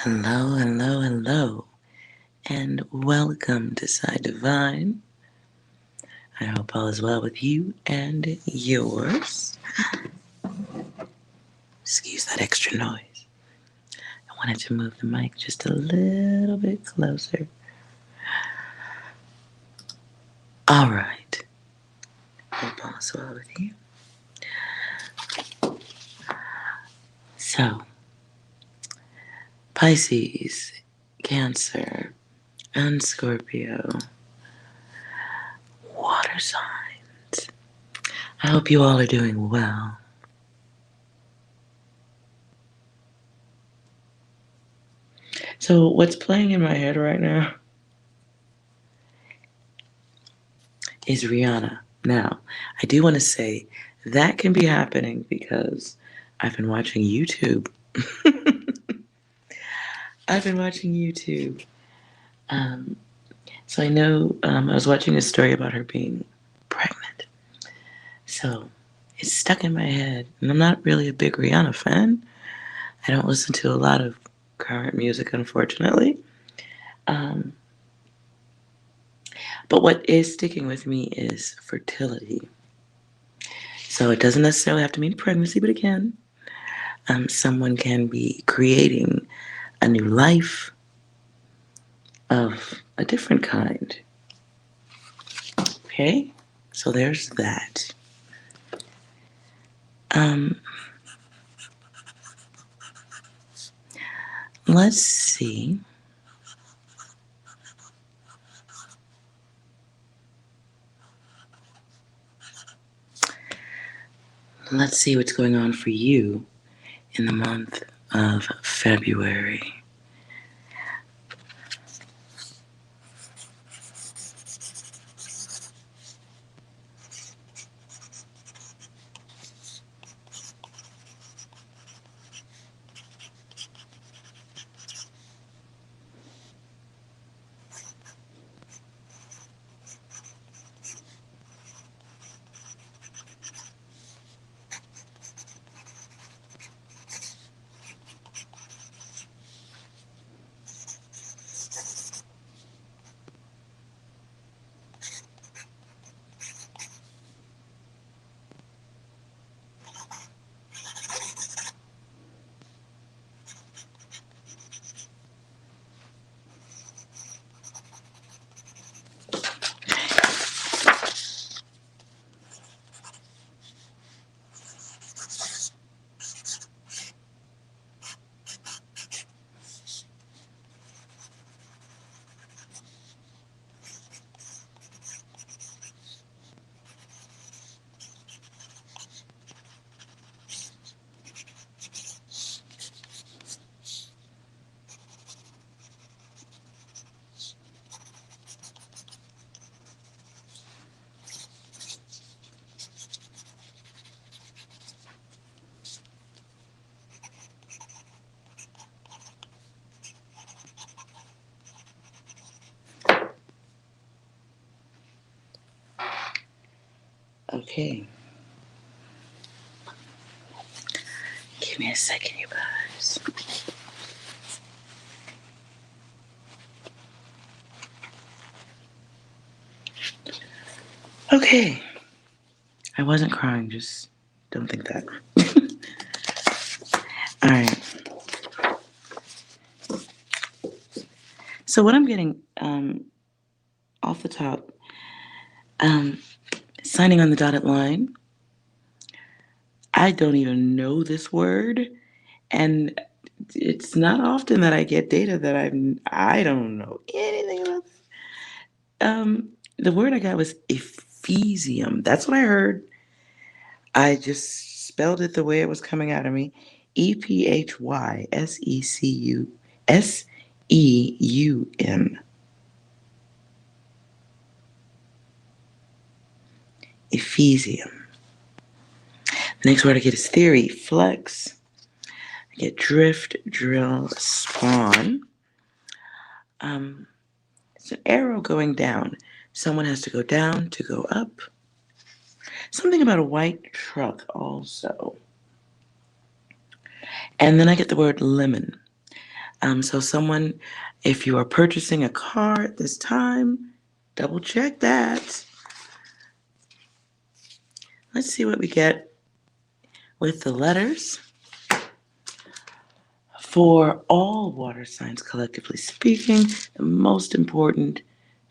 Hello, hello, hello, and welcome to Side Divine. I hope all is well with you and yours. Excuse that extra noise. I wanted to move the mic just a little bit closer. All right. Hope all is well with you. So, Pisces, Cancer, and Scorpio, water signs. I hope you all are doing well. So, what's playing in my head right now is Rihanna. Now, I do want to say that can be happening because I've been watching YouTube. I've been watching YouTube. Um, so I know I was watching a story about her being pregnant. So it's stuck in my head. And I'm not really a big Rihanna fan. I don't listen to a lot of current music, unfortunately. Um, but what is sticking with me is fertility. So it doesn't necessarily have to mean pregnancy, but it can. Someone can be creating a new life of a different kind. Okay? So there's that. Um, let's see. Let's see what's going on for you in the month of February. Okay. Give me a second, you guys. Okay. I wasn't crying, just don't think that. All right. So what I'm getting off the top, signing on the dotted line. I don't even know this word, and it's not often that I get data that I don't know anything about. The word I got was ephesium. That's what I heard. I just spelled it the way it was coming out of me. Ephyseum. Ephesium. The next word I get is theory, flex. I get drift, drill, spawn. It's an arrow going down. Someone has to go down to go up. Something about a white truck also. And then I get the word lemon. So someone, if you are purchasing a car at this time, double check that. Let's see what we get with the letters. For all water signs, collectively speaking, the most important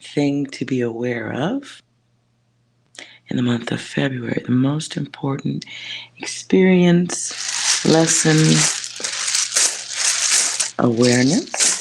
thing to be aware of in the month of February, the most important experience, lesson, awareness.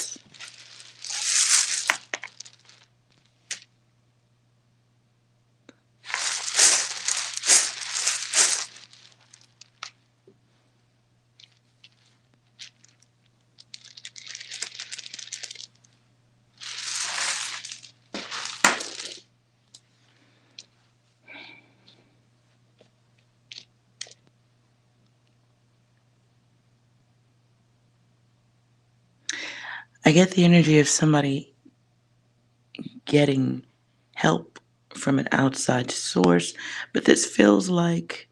I get the energy of somebody getting help from an outside source, but this feels like,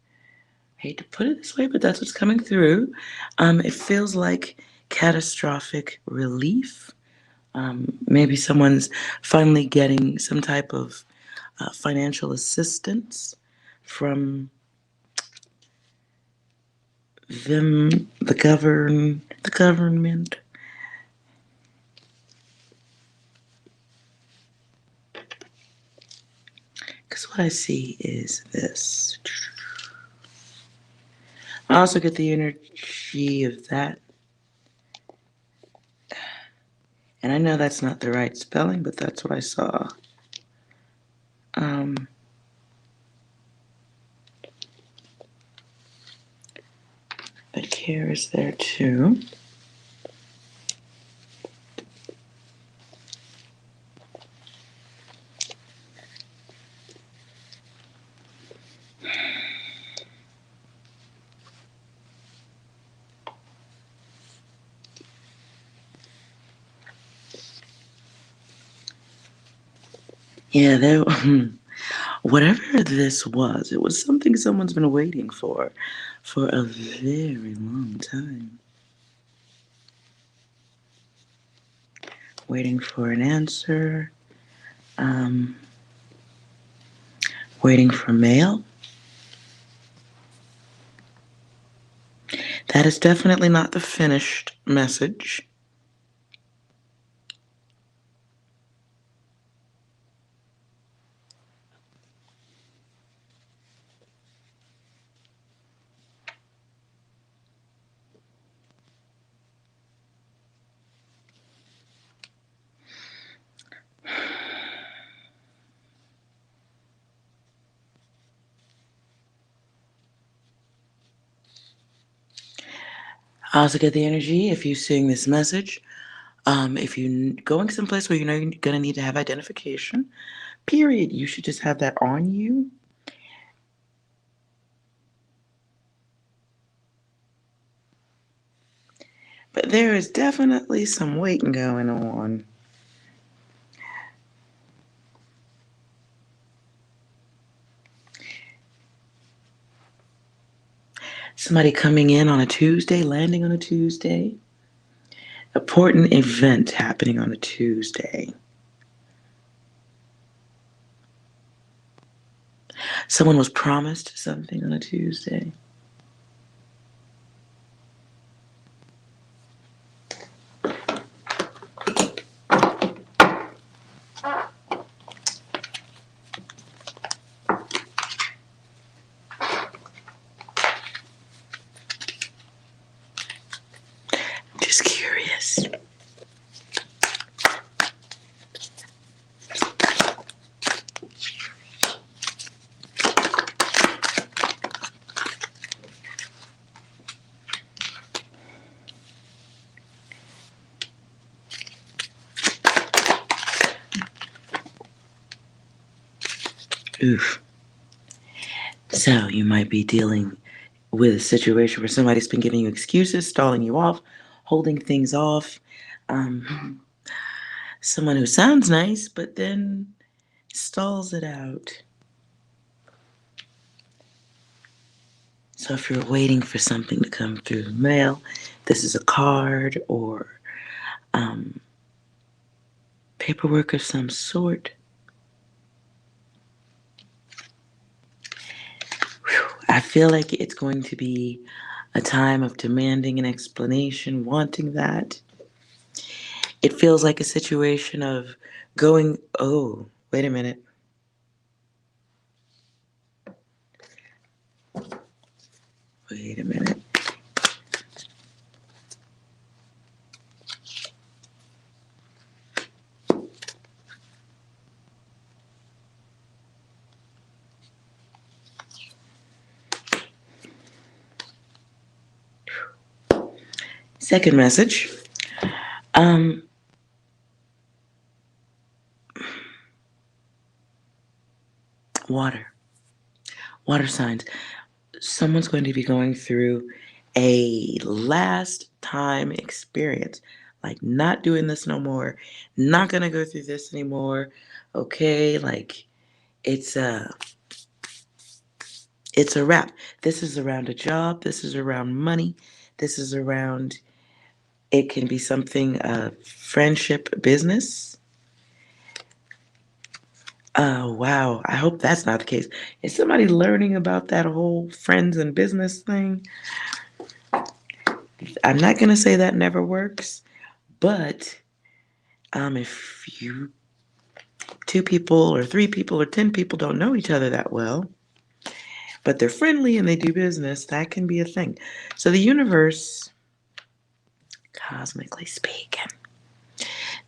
I hate to put it this way, but that's what's coming through. It feels like catastrophic relief. Maybe someone's finally getting some type of financial assistance from the government. Because what I see is this. I also get the energy of that. And I know that's not the right spelling, but that's what I saw. But care is there too. Yeah, there. Whatever this was, it was something someone's been waiting for a very long time. Waiting for an answer, waiting for mail. That is definitely not the finished message. I also get the energy if you're seeing this message. If you're going someplace where you know you're going to need to have identification, period, you should just have that on you. But there is definitely some waiting going on. Somebody coming in on a Tuesday, landing on a Tuesday. Important event happening on a Tuesday. Someone was promised something on a Tuesday. Just curious. Oof. So you might be dealing with a situation where somebody's been giving you excuses, stalling you off, holding things off. Someone who sounds nice, but then stalls it out. So if you're waiting for something to come through the mail, this is a card or paperwork of some sort. I feel like it's going to be a time of demanding an explanation, wanting that. It feels like a situation of going, oh, wait a minute. Wait a minute. Second message. Water. Water signs. Someone's going to be going through a last time experience. Like, not doing this no more. Not going to go through this anymore. Okay? Like, it's a wrap. This is around a job. This is around money. This is around, it can be something, friendship, business. Wow. I hope that's not the case. Is somebody learning about that whole friends and business thing? I'm not going to say that never works, but if you, two people or three people or 10 people don't know each other that well, but they're friendly and they do business, that can be a thing. So the universe, cosmically speaking,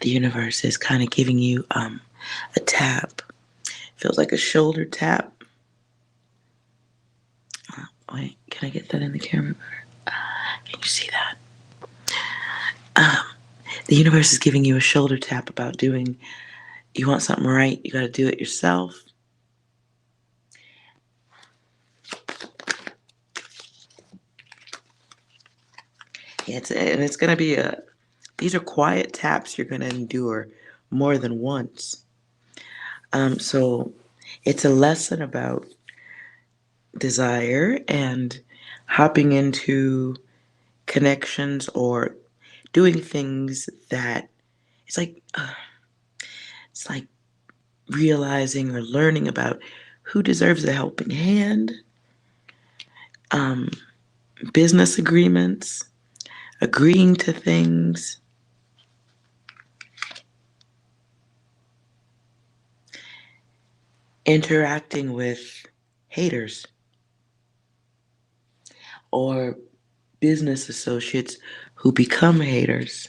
the universe is kind of giving you a tap. Feels like a shoulder tap. Wait, can I get that in the camera better? Can you see that? The universe is giving you a shoulder tap about doing, you want something right, you got to do it yourself. Yeah, it's going to be these are quiet taps you're going to endure more than once. So it's a lesson about desire and hopping into connections or doing things that it's like realizing or learning about who deserves a helping hand, business agreements, agreeing to things, interacting with haters or business associates who become haters,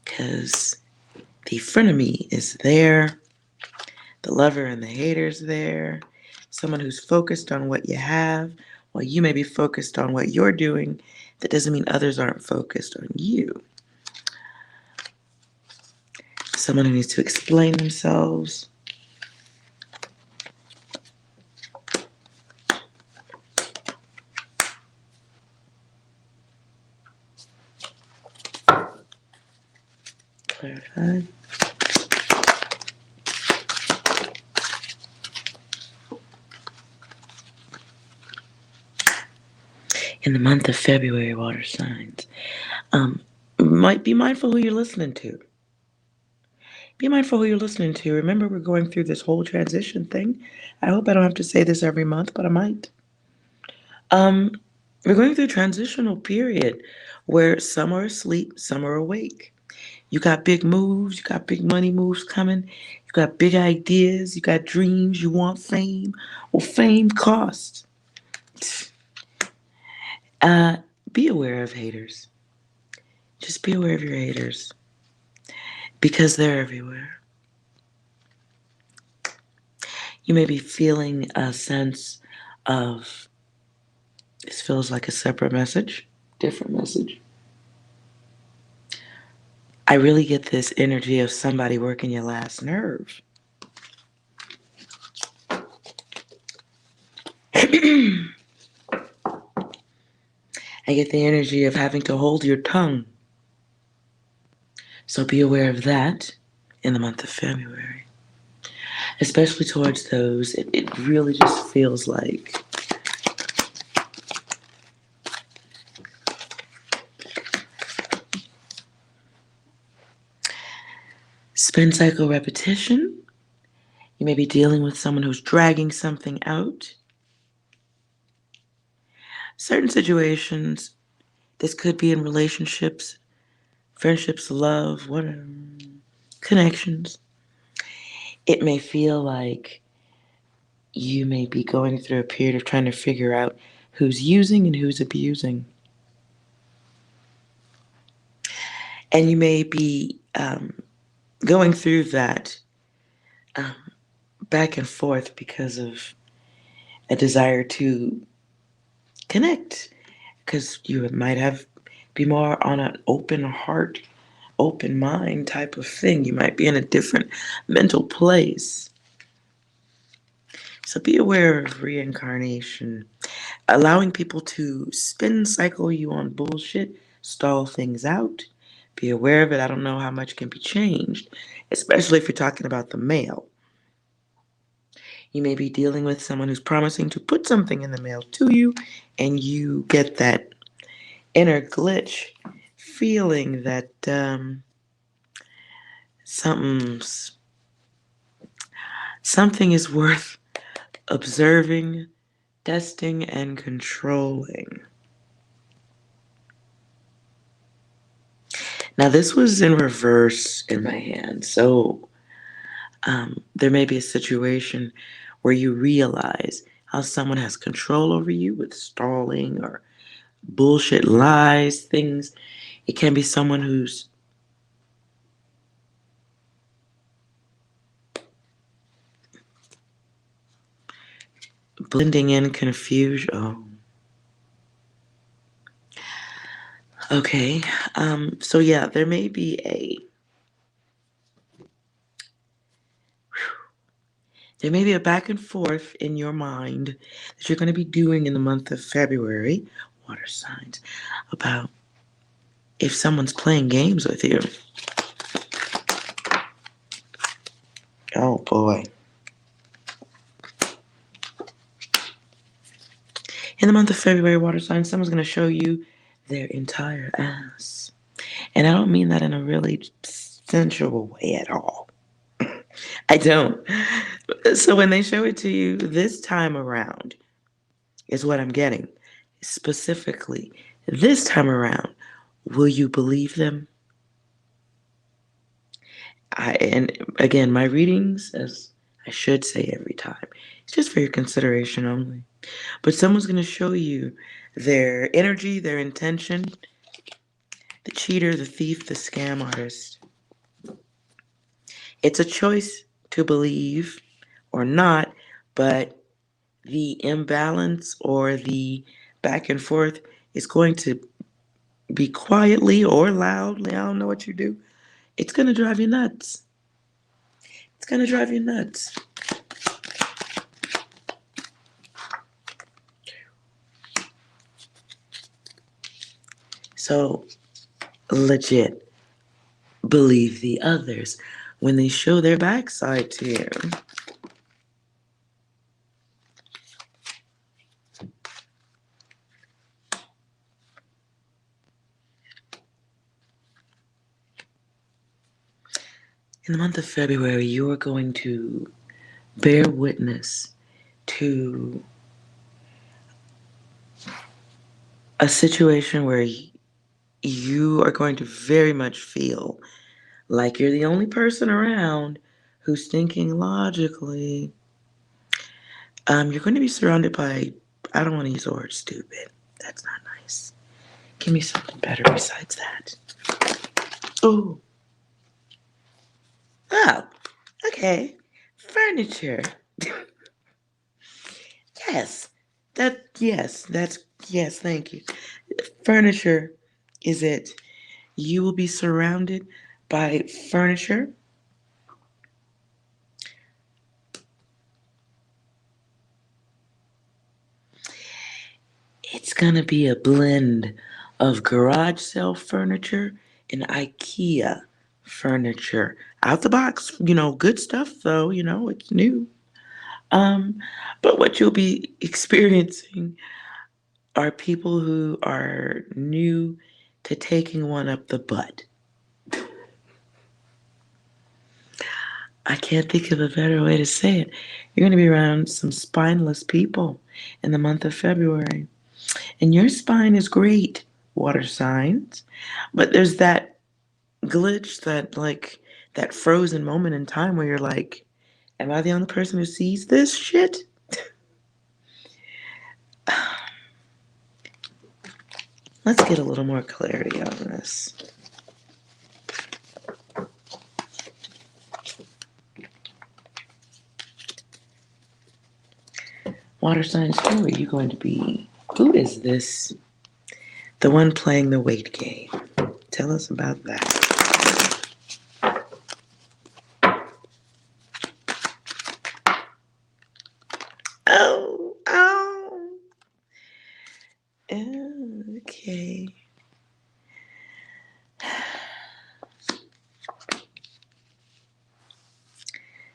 because the frenemy is there, the lover and the hater's there, someone who's focused on what you have while you may be focused on what you're doing. That doesn't mean others aren't focused on you. Someone who needs to explain themselves. Clarify. In the month of February, water signs. Might be mindful who you're listening to. Be mindful who you're listening to. Remember, we're going through this whole transition thing. I hope I don't have to say this every month, but I might. We're going through a transitional period where some are asleep, some are awake. You got big moves, you got big money moves coming, you got big ideas, you got dreams, you want fame. Well, fame costs. Be aware of haters. Just be aware of your haters because they're everywhere. You may be feeling a sense of, this feels like a separate message, different message. I really get this energy of somebody working your last nerve. I get the energy of having to hold your tongue. So be aware of that in the month of February. Especially towards those, it really just feels like Spin cycle repetition. You may be dealing with someone who's dragging something out. Certain situations, this could be in relationships, friendships, love, whatever, connections. It may feel like you may be going through a period of trying to figure out who's using and who's abusing. And you may be going through that um, back and forth because of a desire to connect, because you might have be more on an open heart, open mind type of thing. You might be in a different mental place. So be aware of reincarnation. Allowing people to spin cycle you on bullshit, stall things out. Be aware of it. I don't know how much can be changed, especially if you're talking about the mail. You may be dealing with someone who's promising to put something in the mail to you, and you get that inner glitch feeling that something is worth observing, testing, and controlling. Now, this was in reverse in my hand, so there may be a situation where you realize how someone has control over you with stalling or bullshit lies, things. It can be someone who's blending in confusion. Oh, okay. So yeah, there may be a back and forth in your mind that you're going to be doing in the month of February, water signs, about if someone's playing games with you. Oh boy. In the month of February, water signs, someone's going to show you their entire ass. And I don't mean that in a really sensual way at all. I don't. So when they show it to you this time around, is what I'm getting. Specifically, this time around, will you believe them? And again, my readings, as I should say every time, it's just for your consideration only. But someone's going to show you their energy, their intention, the cheater, the thief, the scam artist. It's a choice to believe or not, but the imbalance or the back and forth is going to be quietly or loudly. I don't know what you do. It's going to drive you nuts. It's going to drive you nuts. So, legit, believe the others when they show their backside to you. In the month of February, you are going to bear witness to a situation where you are going to very much feel like you're the only person around who's thinking logically. You're going to be surrounded by, I don't want to use the word stupid. That's not nice. Give me something better besides that. Oh. Oh, okay. Furniture. Yes. Yes, thank you. Furniture is it. You will be surrounded by furniture. It's gonna be a blend of garage sale furniture and IKEA furniture. Out the box, good stuff though, it's new. Um, but what you'll be experiencing are people who are new to taking one up the butt. I can't think of a better way to say it. You're going to be around some spineless people in the month of February. And your spine is great, water signs. But there's that glitch, that frozen moment in time where you're like, am I the only person who sees this shit? Let's get a little more clarity on this. Water signs, who are you going to be? Who is this? The one playing the weight game. Tell us about that. Oh, oh. Okay.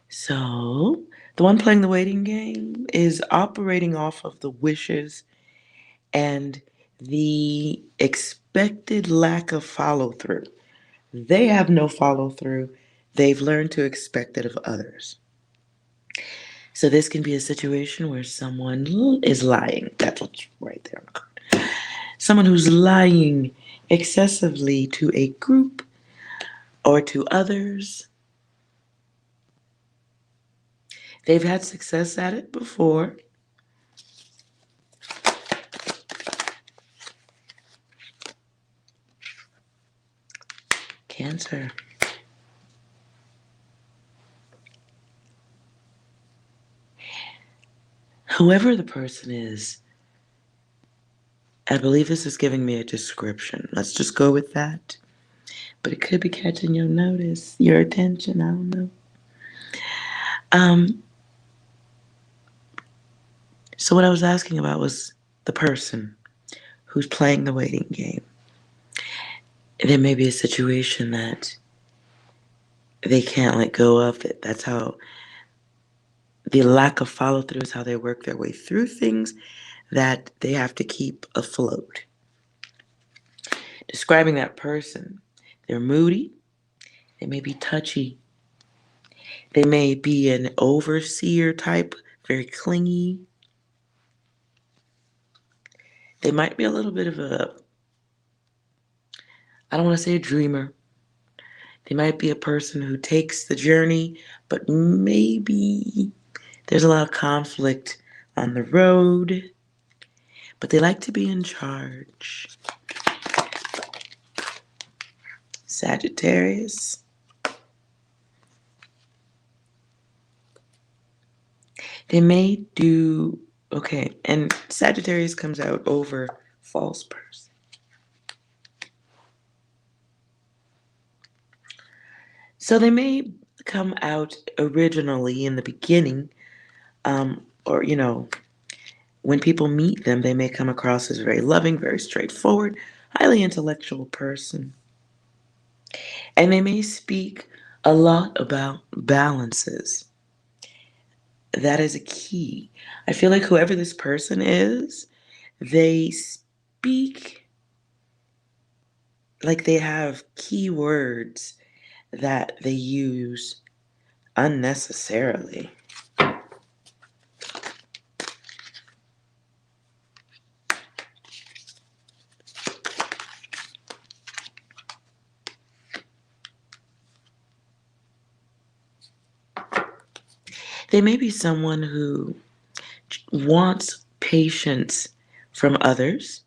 So, the one playing the waiting game is operating off of the wishes and the expected lack of follow through. They have no follow through. They've learned to expect it of others. So this can be a situation where someone is lying. That's what's right there on the card. Someone who's lying excessively to a group or to others. They've had success at it before. Cancer. Whoever the person is, I believe this is giving me a description. Let's just go with that. But it could be catching your notice, your attention. I don't know. So what I was asking about was the person who's playing the waiting game. There may be a situation that they can't let go of it. That's how the lack of follow through is how they work their way through things that they have to keep afloat. Describing that person, they're moody, they may be touchy, they may be an overseer type, very clingy. They might be a little bit of a, I don't want to say a dreamer. They might be a person who takes the journey, but maybe there's a lot of conflict on the road, but they like to be in charge. Sagittarius. They may do, okay, and Sagittarius comes out over false person. So they may come out originally in the beginning, or, when people meet them, they may come across as very loving, very straightforward, highly intellectual person. And they may speak a lot about balances. That is a key. I feel like whoever this person is, they speak like they have key words that they use unnecessarily. They may be someone who wants patience from others.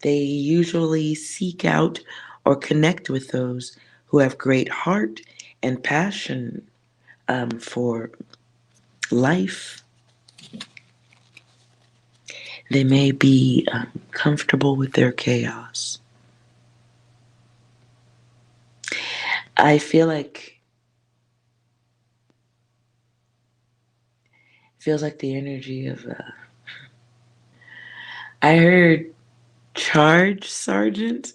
They usually seek out or connect with those who have great heart and passion for life. They may be comfortable with their chaos. I feel like feels like the energy of I heard charge sergeant.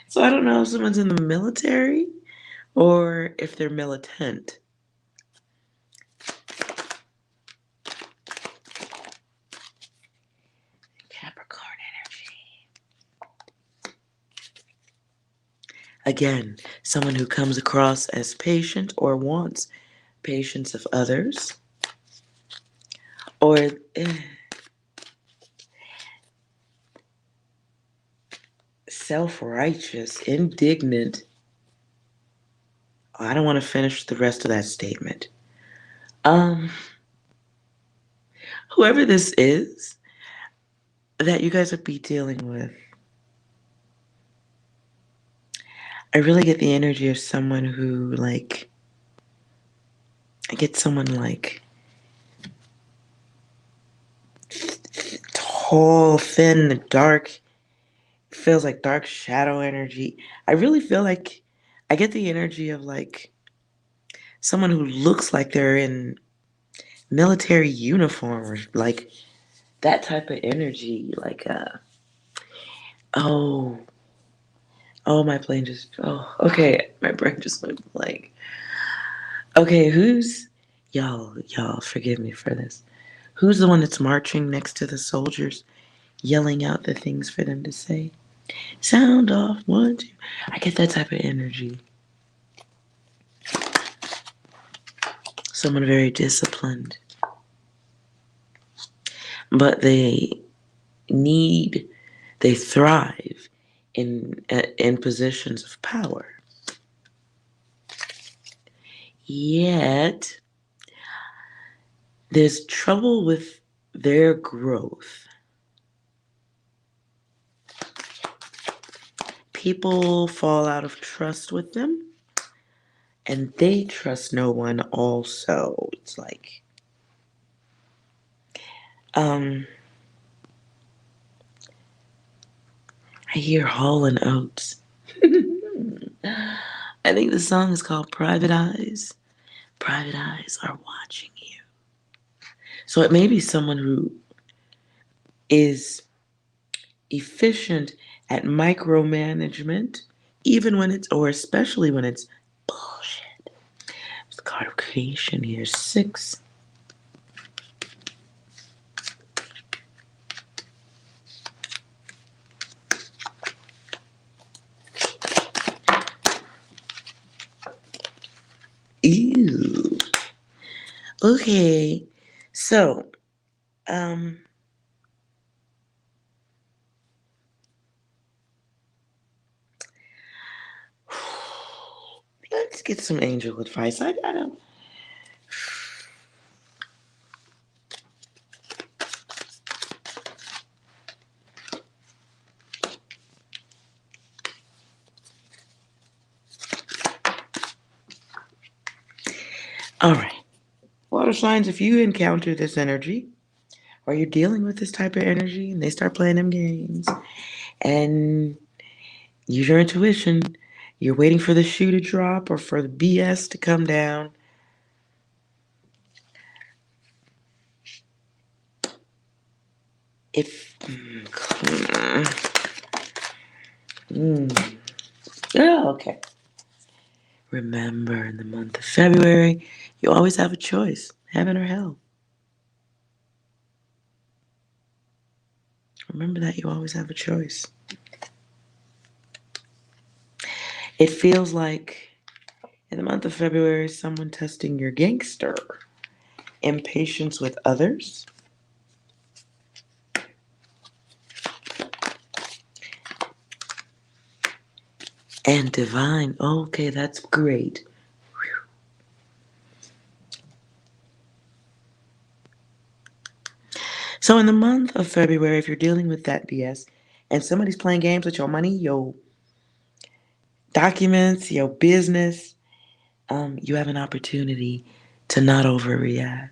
So I don't know if someone's in the military or if they're militant. Capricorn energy. Again, someone who comes across as patient or wants patience of others, or self-righteous, indignant. I don't want to finish the rest of that statement. Um, Whoever this is that you guys would be dealing with, I really get the energy of someone who, like, I get someone like tall, thin, dark, feels like dark shadow energy. I really feel like I get the energy of like someone who looks like they're in military uniform or like that type of energy. Like, oh, oh, my brain just, oh, okay, my brain just went blank. Okay, y'all, forgive me for this. Who's the one that's marching next to the soldiers, yelling out the things for them to say? Sound off, 1, 2. I get that type of energy. Someone very disciplined, but need, they thrive in positions of power. Yet, there's trouble with their growth. People fall out of trust with them, and they trust no one also. It's like, um, I hear Hall and Oates. I think the song is called Private Eyes. Private eyes are watching you. So it may be someone who is efficient at micromanagement, even when it's, or especially when it's bullshit. The card of creation here, 6. Ew. Okay. So, um, let's get some angel advice. I don't. All right. Water signs, if you encounter this energy, or you're dealing with this type of energy, and they start playing them games, and use your intuition. You're waiting for the shoe to drop or for the BS to come down. If yeah, okay. Remember, in the month of February, you always have a choice, heaven or hell. Remember that you always have a choice. It feels like in the month of February, someone testing your gangster, impatience with others, and divine. Okay, that's great. So in the month of February, if you're dealing with that BS and somebody's playing games with your money, your documents, your business, you have an opportunity to not overreact.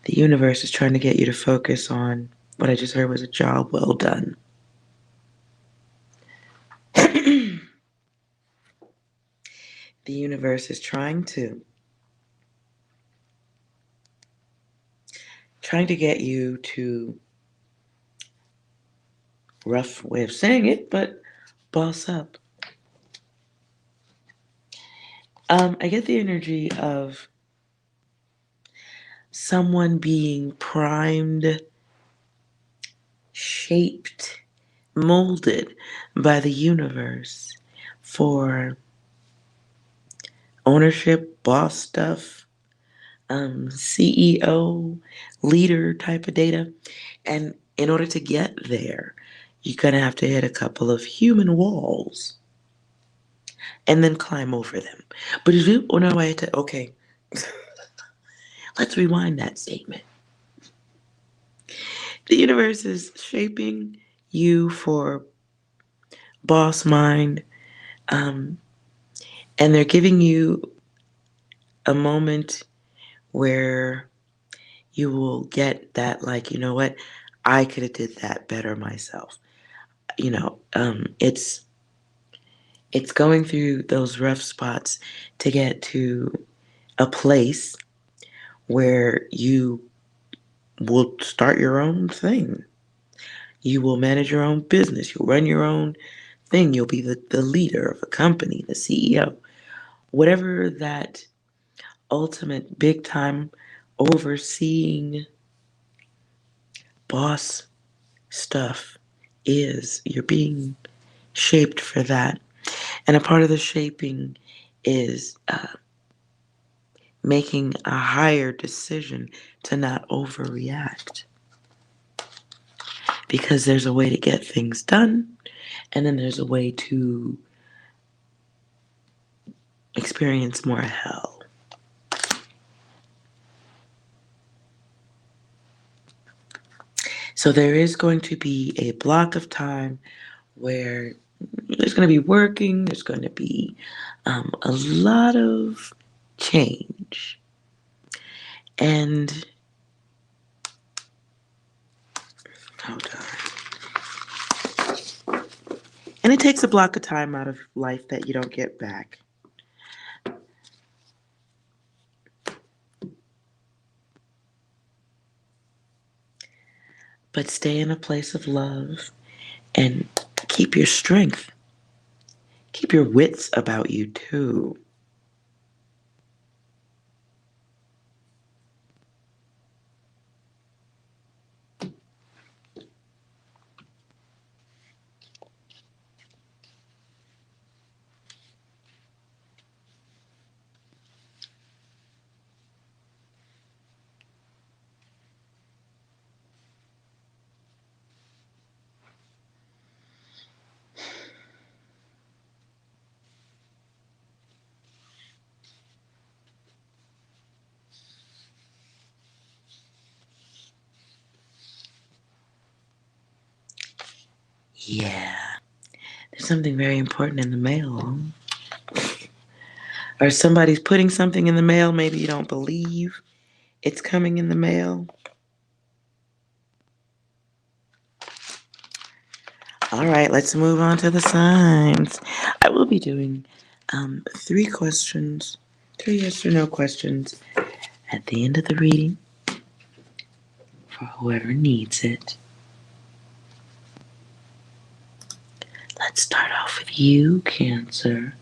The universe is trying to get you to focus on what I just heard was a job well done. The universe is trying to get you to, rough way of saying it, but boss up. I get the energy of someone being primed, shaped, molded by the universe. for ownership, boss stuff, CEO, leader type of data. And in order to get there, you're going to have to hit a couple of human walls and then climb over them. But if you know way to, okay, let's rewind that statement. The universe is shaping you for boss mind, um, and they're giving you a moment where you will get that, like, you know what, I could have did that better myself. It's going through those rough spots to get to a place where you will start your own thing. You will manage your own business. You'll run your own thing. You'll be the leader of a company, the CEO. Whatever that ultimate big time overseeing boss stuff is, you're being shaped for that. And a part of the shaping is making a higher decision to not overreact. Because there's a way to get things done, and then there's a way to experience more hell. So there is going to be a block of time where there's going to be working, there's going to be a lot of change. And, hold on. And it takes a block of time out of life that you don't get back. But stay in a place of love and keep your strength. Keep your wits about you too. Yeah. There's something very important in the mail. Or somebody's putting something in the mail, maybe you don't believe it's coming in the mail. All right, let's move on to the signs. I will be doing 3 yes or no questions at the end of the reading for whoever needs it. Let's start off with you, Cancer.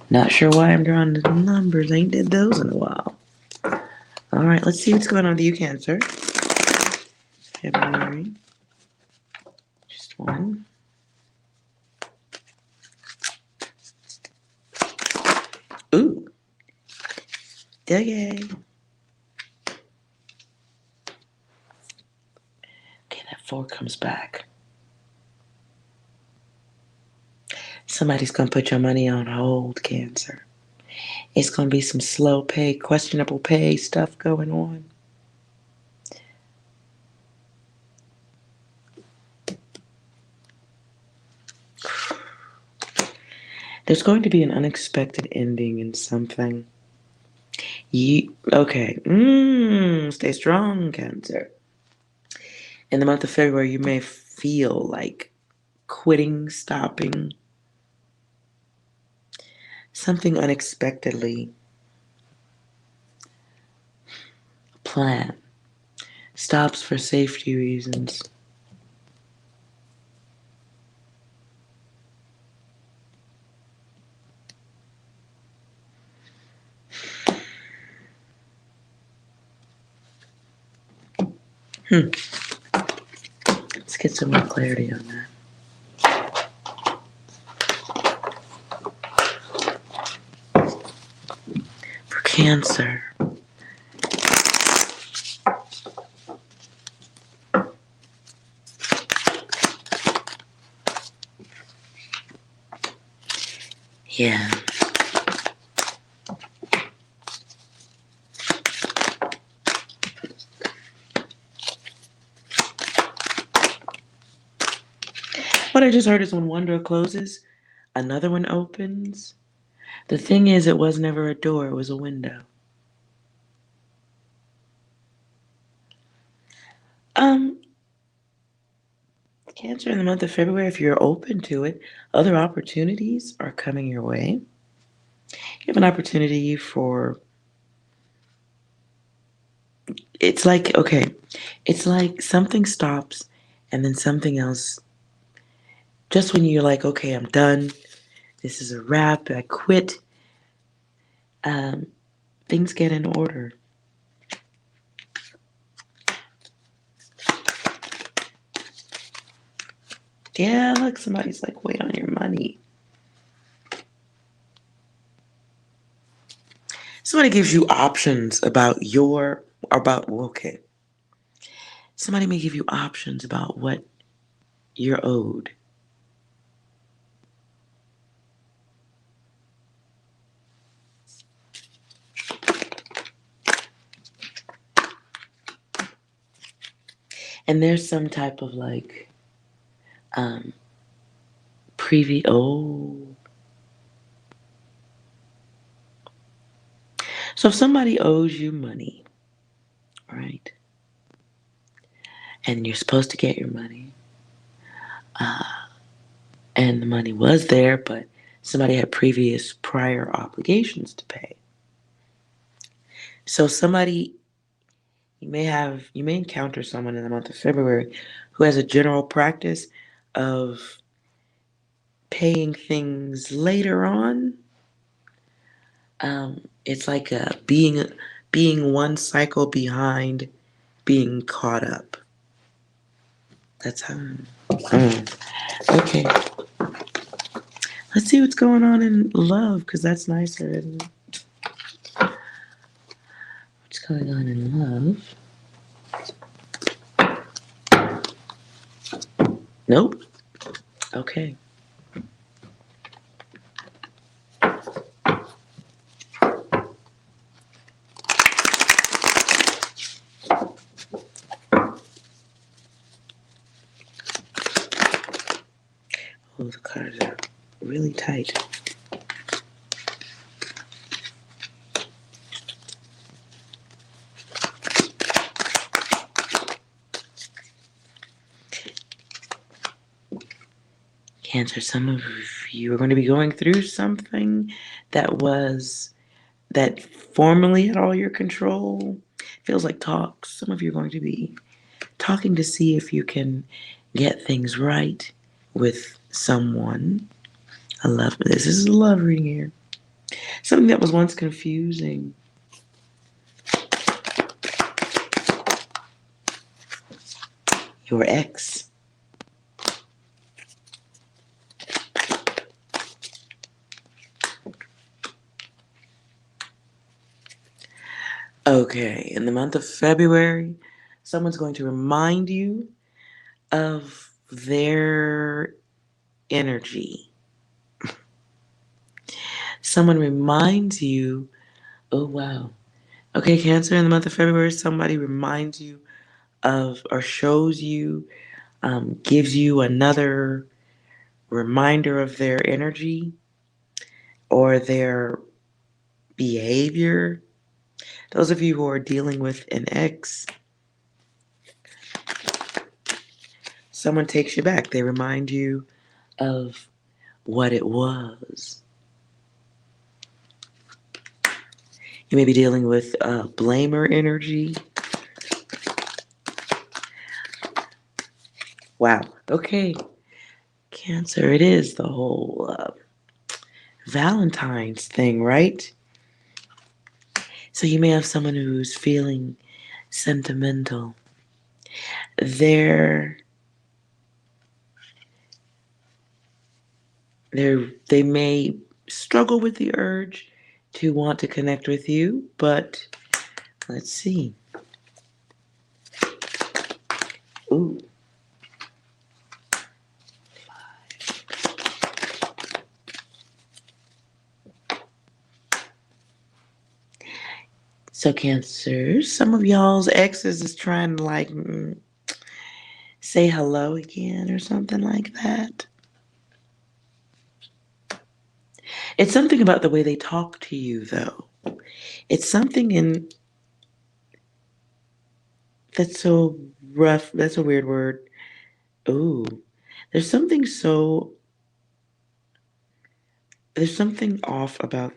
Not sure why I'm drawing the numbers. I ain't did those in a while. All right, let's see what's going on with you, Cancer. February. Just one. Ooh. Okay. Okay, that 4 comes back. Somebody's going to put your money on hold, Cancer. It's going to be some slow pay, questionable pay stuff going on. There's going to be an unexpected ending in something. Okay. Stay strong, Cancer. In the month of February, you may feel like quitting, stopping. Something unexpectedly. Plan. Stops for safety reasons. Let's get some more clarity on that. For Cancer. Yeah. What I just heard is when one door closes, another one opens. The thing is, it was never a door, it was a window. Um, Cancer in the month of February, if you're open to it, other opportunities are coming your way. You have an opportunity for, it's like, okay, it's like something stops and then something else. Just when you're like, okay, I'm done, this is a wrap, I quit, um, things get in order. Yeah, look, somebody's like, wait on your money. Somebody gives you options okay. Somebody may give you options about what you're owed. And there's some type of like um oh. So if somebody owes you money, right? And you're supposed to get your money, and the money was there, but somebody had previous prior obligations to pay. So you may encounter someone in the month of February who has a general practice of paying things later on. It's like being one cycle behind being caught up. That's how. Okay. Let's see what's going on in love, because that's nicer, isn't it? What's going on in love? Nope. Okay. Oh, the cards are really tight. Cancer, some of you are going to be going through something that formerly had all your control. Feels like talks. Some of you are going to be talking to see if you can get things right with someone. I love this. This is a love reading here. Something that was once confusing. Your ex. Okay, in the month of February, someone's going to remind you of their energy. Someone reminds you, oh wow. Okay, Cancer, in the month of February, somebody reminds you of or shows you, gives you another reminder of their energy or their behavior. Those of you who are dealing with an ex, someone takes you back. They remind you of what it was. You may be dealing with blamer energy. Wow. Okay. Cancer, it is the whole Valentine's thing, right? So you may have someone who's feeling sentimental. They're They may struggle with the urge to want to connect with you, but let's see. Ooh. So Cancer, some of y'all's exes is trying to like say hello again or something like that. It's something about the way they talk to you though. It's something in that's so rough. That's a weird word. Ooh. There's something so there's something off about.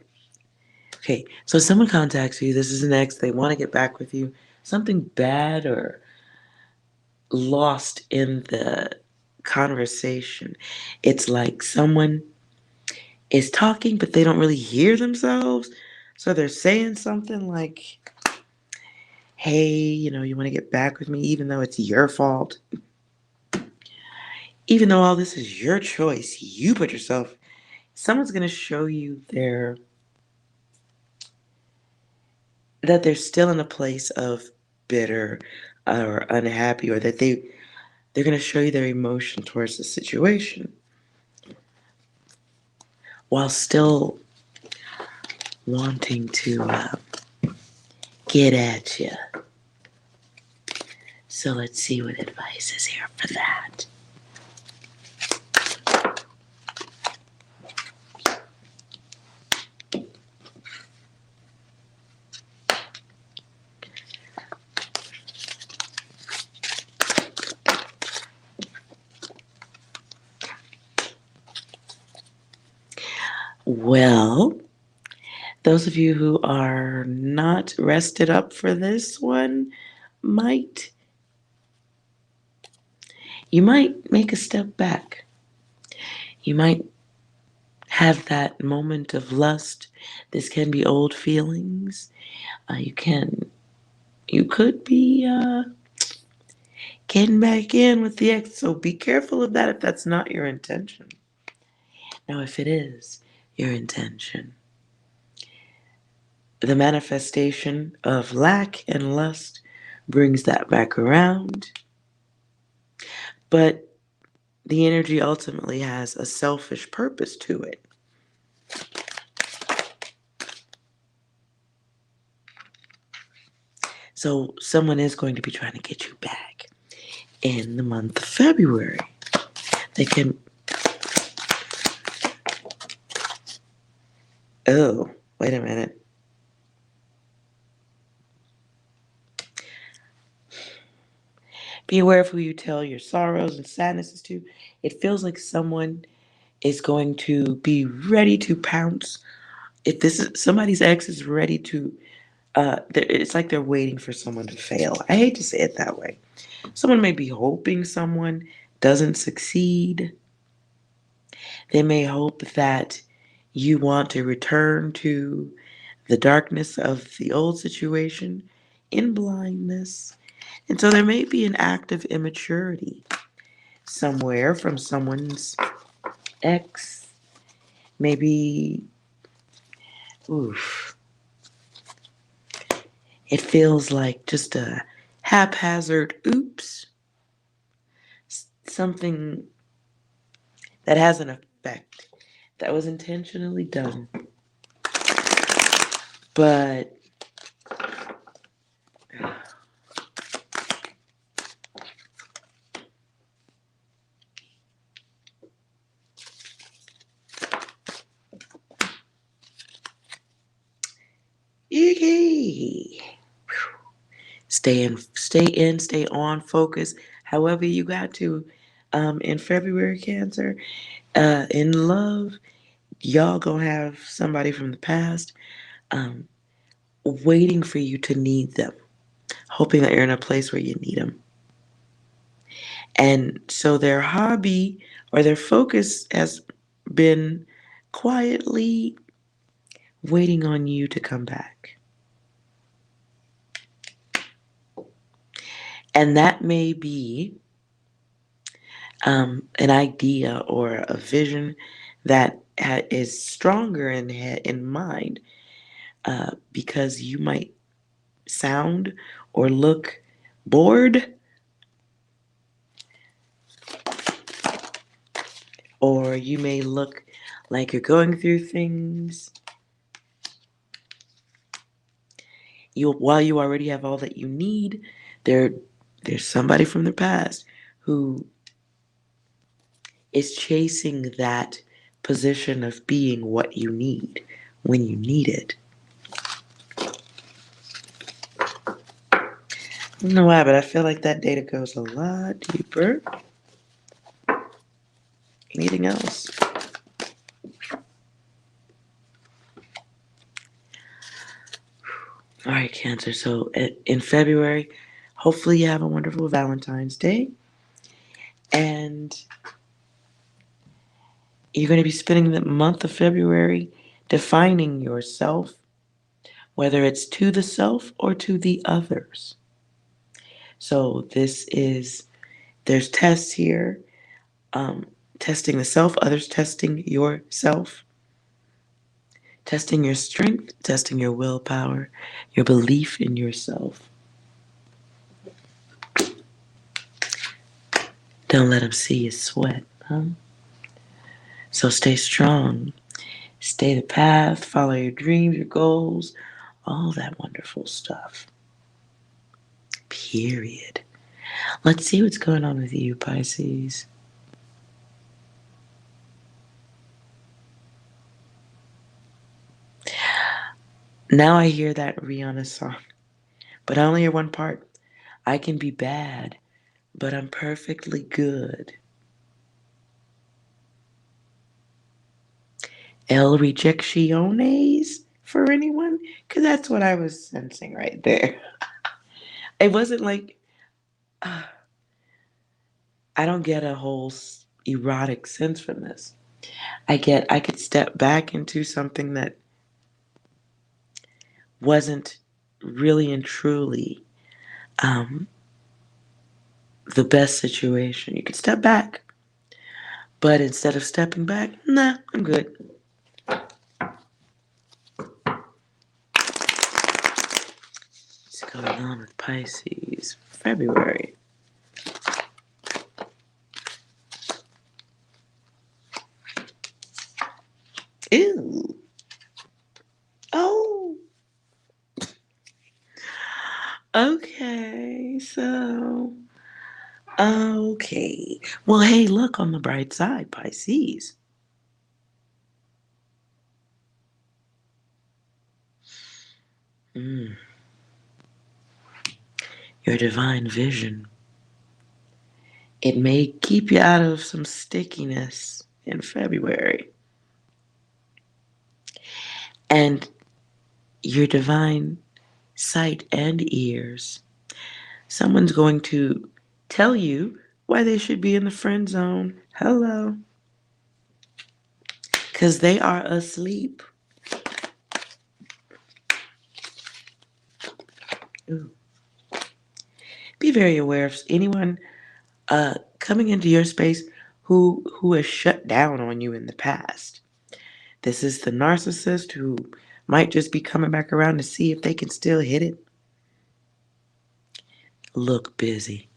Okay, so someone contacts you, this is an ex, they want to get back with you. Something bad or lost in the conversation. It's like someone is talking, but they don't really hear themselves. So they're saying something like, hey, you want to get back with me, even though it's your fault. Even though all this is your choice, you put yourself, someone's going to show you that they're still in a place of bitter or unhappy, or that they're going to show you their emotion towards the situation while still wanting to get at you. So let's see what advice is here for that. Well, those of you who are not rested up for this one might you might make a step back. You might have that moment of lust. This can be old feelings. You could be getting back in with the ex. So be careful of that if that's not your intention. Now, if it is your intention, the manifestation of lack and lust brings that back around. But the energy ultimately has a selfish purpose to it. So someone is going to be trying to get you back in the month of February. They can. Oh, wait a minute. Be aware of who you tell your sorrows and sadnesses to. It feels like someone is going to be ready to pounce. If this is somebody's ex is ready to, it's like they're waiting for someone to fail. I hate to say it that way. Someone may be hoping someone doesn't succeed. They may hope that you want to return to the darkness of the old situation in blindness. And so there may be an act of immaturity somewhere from someone's ex. Maybe, oof, it feels like just a haphazard oops, something that has an effect that was intentionally done. But yay! Stay on, focus. However you got to, in February, Cancer, in love, y'all gonna have somebody from the past, um, waiting for you to need them, hoping that you're in a place where you need them. And so their hobby or their focus has been quietly waiting on you to come back. And that may be an idea or a vision that is stronger in mind, because you might sound or look bored, or you may look like you're going through things. While you already have all that you need, there there's somebody from the past who is chasing that position of being what you need when you need it. I don't know why, but I feel like that data goes a lot deeper. Anything else? All right, Cancer. So in February, hopefully you have a wonderful Valentine's Day. And you're going to be spending the month of February defining yourself, whether it's to the self or to the others. So there's tests here, um, testing the self, others testing yourself, testing your strength, testing your willpower, your belief in yourself. Don't let them see you sweat, huh? So stay strong, stay the path, follow your dreams, your goals, all that wonderful stuff. Period. Let's see what's going on with you, Pisces. Now I hear that Rihanna song, but I only hear one part. I can be bad, but I'm perfectly good. El rejecciones for anyone? Because that's what I was sensing right there. It wasn't like, uh, I don't get a whole erotic sense from this. I could step back into something that wasn't really and truly um, the best situation. You could step back, but instead of stepping back, nah, I'm good. What's going on with Pisces? February. Ew. Oh. Okay, so. Okay. Well, hey, look on the bright side, Pisces. Mm, your divine vision. It may keep you out of some stickiness in February. And your divine sight and ears. Someone's going to tell you why they should be in the friend zone. Hello. Because they are asleep. Ooh. Be very aware of anyone coming into your space who has shut down on you in the past. This is the narcissist who might just be coming back around to see if they can still hit it. Look busy.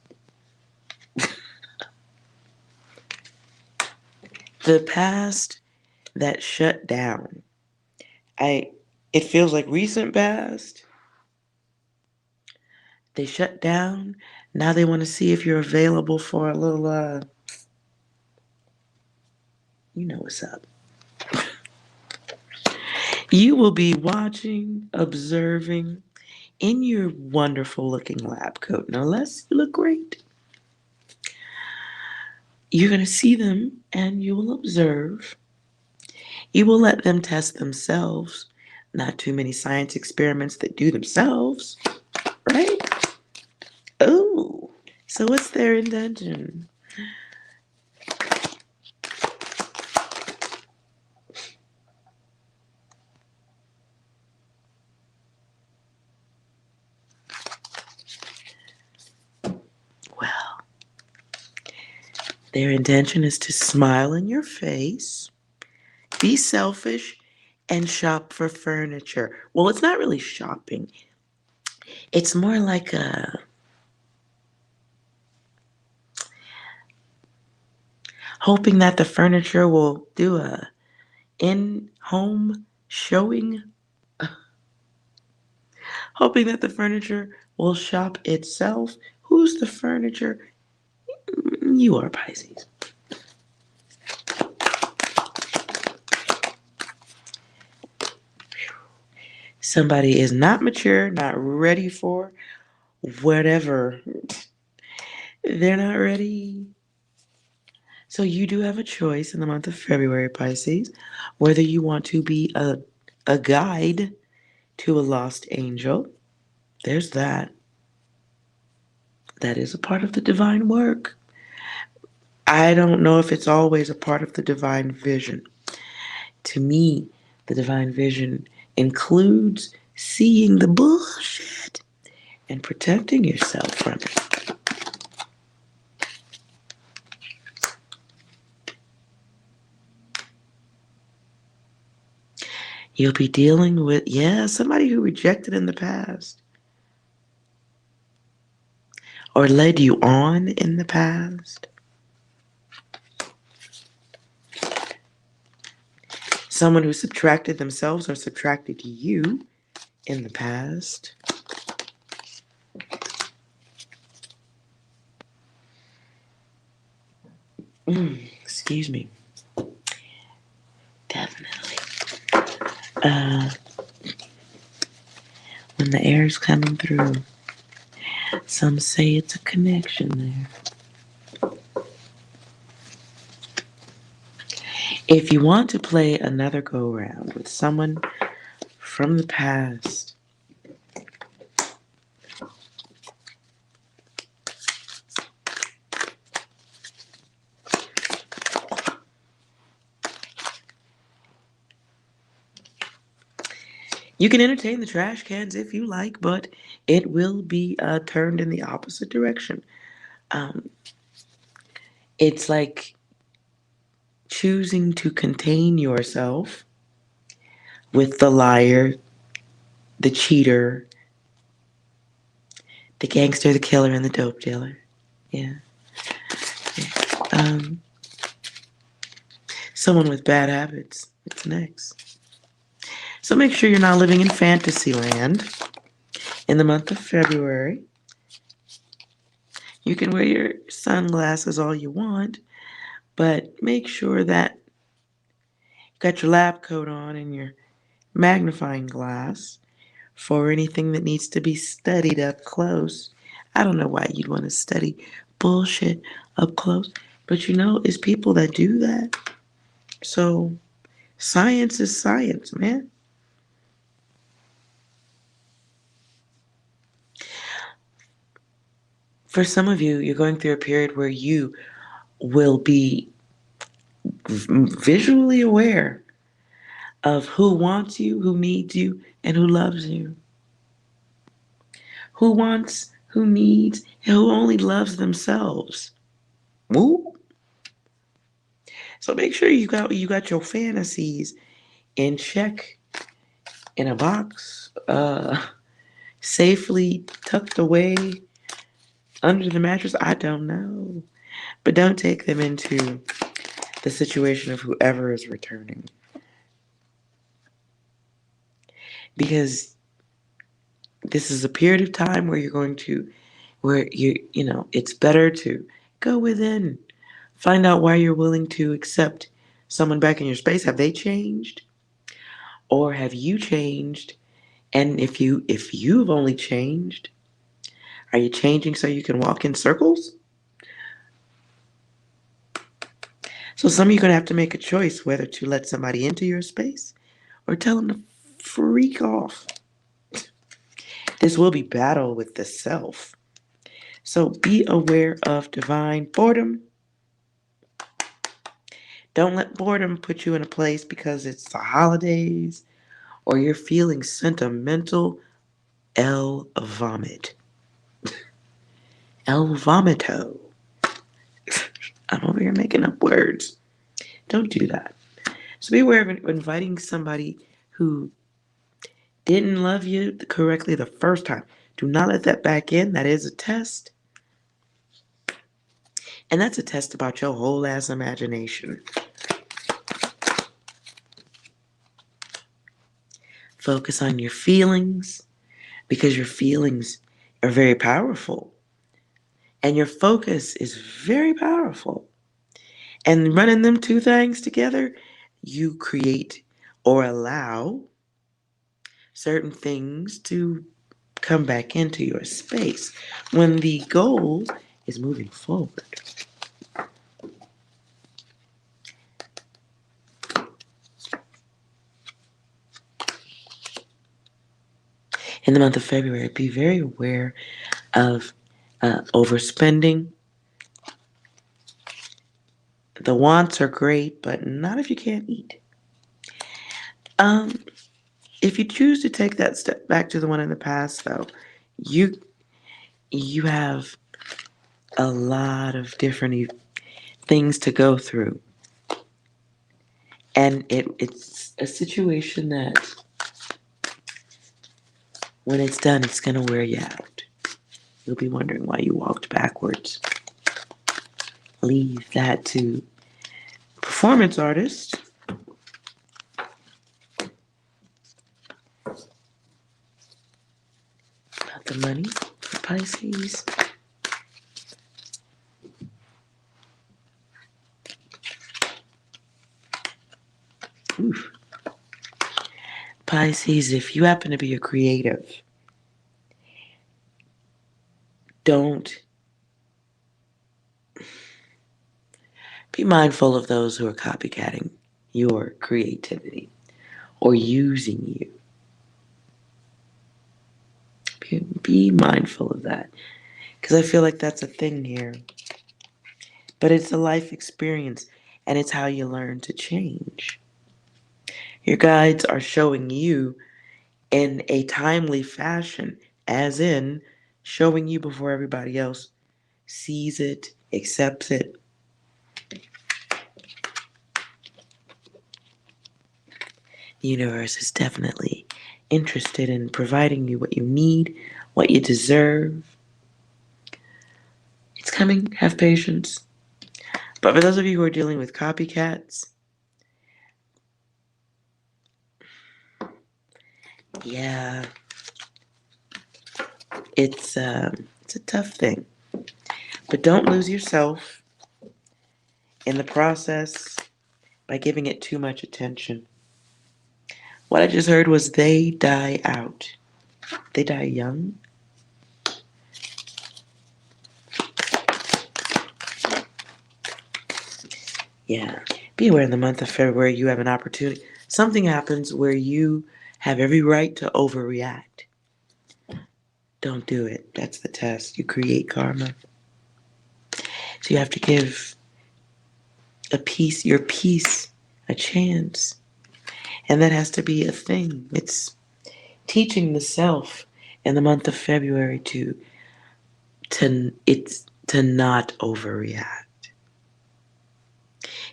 The past that shut down. It feels like recent past. They shut down. Now they want to see if you're available for a little you know what's up. You will be watching, observing in your wonderful looking lab coat. No less, you look great. You're going to see them and you will observe. You will let them test themselves. Not too many science experiments that do themselves, right? Oh, so what's their intention? Well, their intention is to smile in your face, Be selfish and shop for furniture. Well, it's not really shopping. It's more like a hoping that the furniture will do a in-home showing, hoping that the furniture will shop itself. Who's the furniture? You are Pisces. Somebody is not mature, not ready for whatever. They're not ready. So you do have a choice in the month of February, Pisces, whether you want to be a guide to a lost angel. There's that. That is a part of the divine work. I don't know if it's always a part of the divine vision. To me, the divine vision includes seeing the bullshit and protecting yourself from it. You'll be dealing with, somebody who rejected in the past or led you on in the past. Someone who subtracted themselves or subtracted you in the past. Excuse me. Definitely. When the air is coming through, some say it's a connection there. If you want to play another go round with someone from the past, you can entertain the trash cans if you like, but it will be turned in the opposite direction. Um, it's like choosing to contain yourself with the liar, the cheater, the gangster, the killer, and the dope dealer. Yeah. Um, someone with bad habits. It's next. So make sure you're not living in fantasy land in the month of February. You can wear your sunglasses all you want, but make sure that you've got your lab coat on and your magnifying glass for anything that needs to be studied up close. I don't know why you'd want to study bullshit up close, but it's people that do that. So science is science, man. For some of you, you're going through a period where you will be visually aware of who wants you, who needs you, and who loves you. Who wants, who needs, and who only loves themselves. Woo. So make sure you got your fantasies in check in a box, safely tucked away under the mattress. I don't know. But don't take them into the situation of whoever is returning. Because this is a period of time where it's better to go within. Find out why you're willing to accept someone back in your space. Have they changed? Or have you changed? And if you've only changed, are you changing so you can walk in circles? So some of you are going to have to make a choice whether to let somebody into your space or tell them to freak off. This will be battle with the self. So be aware of divine boredom. Don't let boredom put you in a place because it's the holidays or you're feeling sentimental. El vomit. El vomito. I'm over here making up words. Don't do that. So be aware of inviting somebody who didn't love you correctly the first time. Do not let that back in. That is a test. And that's a test about your whole ass imagination. Focus on your feelings because your feelings are very powerful. And your focus is very powerful. And running them two things together, you create or allow certain things to come back into your space when the goal is moving forward. In the month of February, be very aware of overspending. The wants are great, but not if you can't eat. If you choose to take that step back to the one in the past, though, you you have a lot of different things to go through, and it's a situation that when it's done, it's gonna wear you out. You'll be wondering why you walked backwards. Leave that to performance artists. About the money for Pisces. Oof. Pisces, if you happen to be a creative, don't be mindful of those who are copycatting your creativity or using you. Be mindful of that because I feel like that's a thing here. But it's a life experience and it's how you learn to change. Your guides are showing you in a timely fashion, as in showing you before everybody else sees it, accepts it. The universe is definitely interested in providing you what you need, what you deserve. It's coming. Have patience. But for those of you who are dealing with copycats, yeah, it's a tough thing. But don't lose yourself in the process by giving it too much attention. What I just heard was they die out. They die young. Yeah. Be aware in the month of February you have an opportunity. Something happens where you have every right to overreact. Don't do it. That's the test. You create karma. So you have to give your peace, a chance. And that has to be a thing. It's teaching the self in the month of February to not overreact.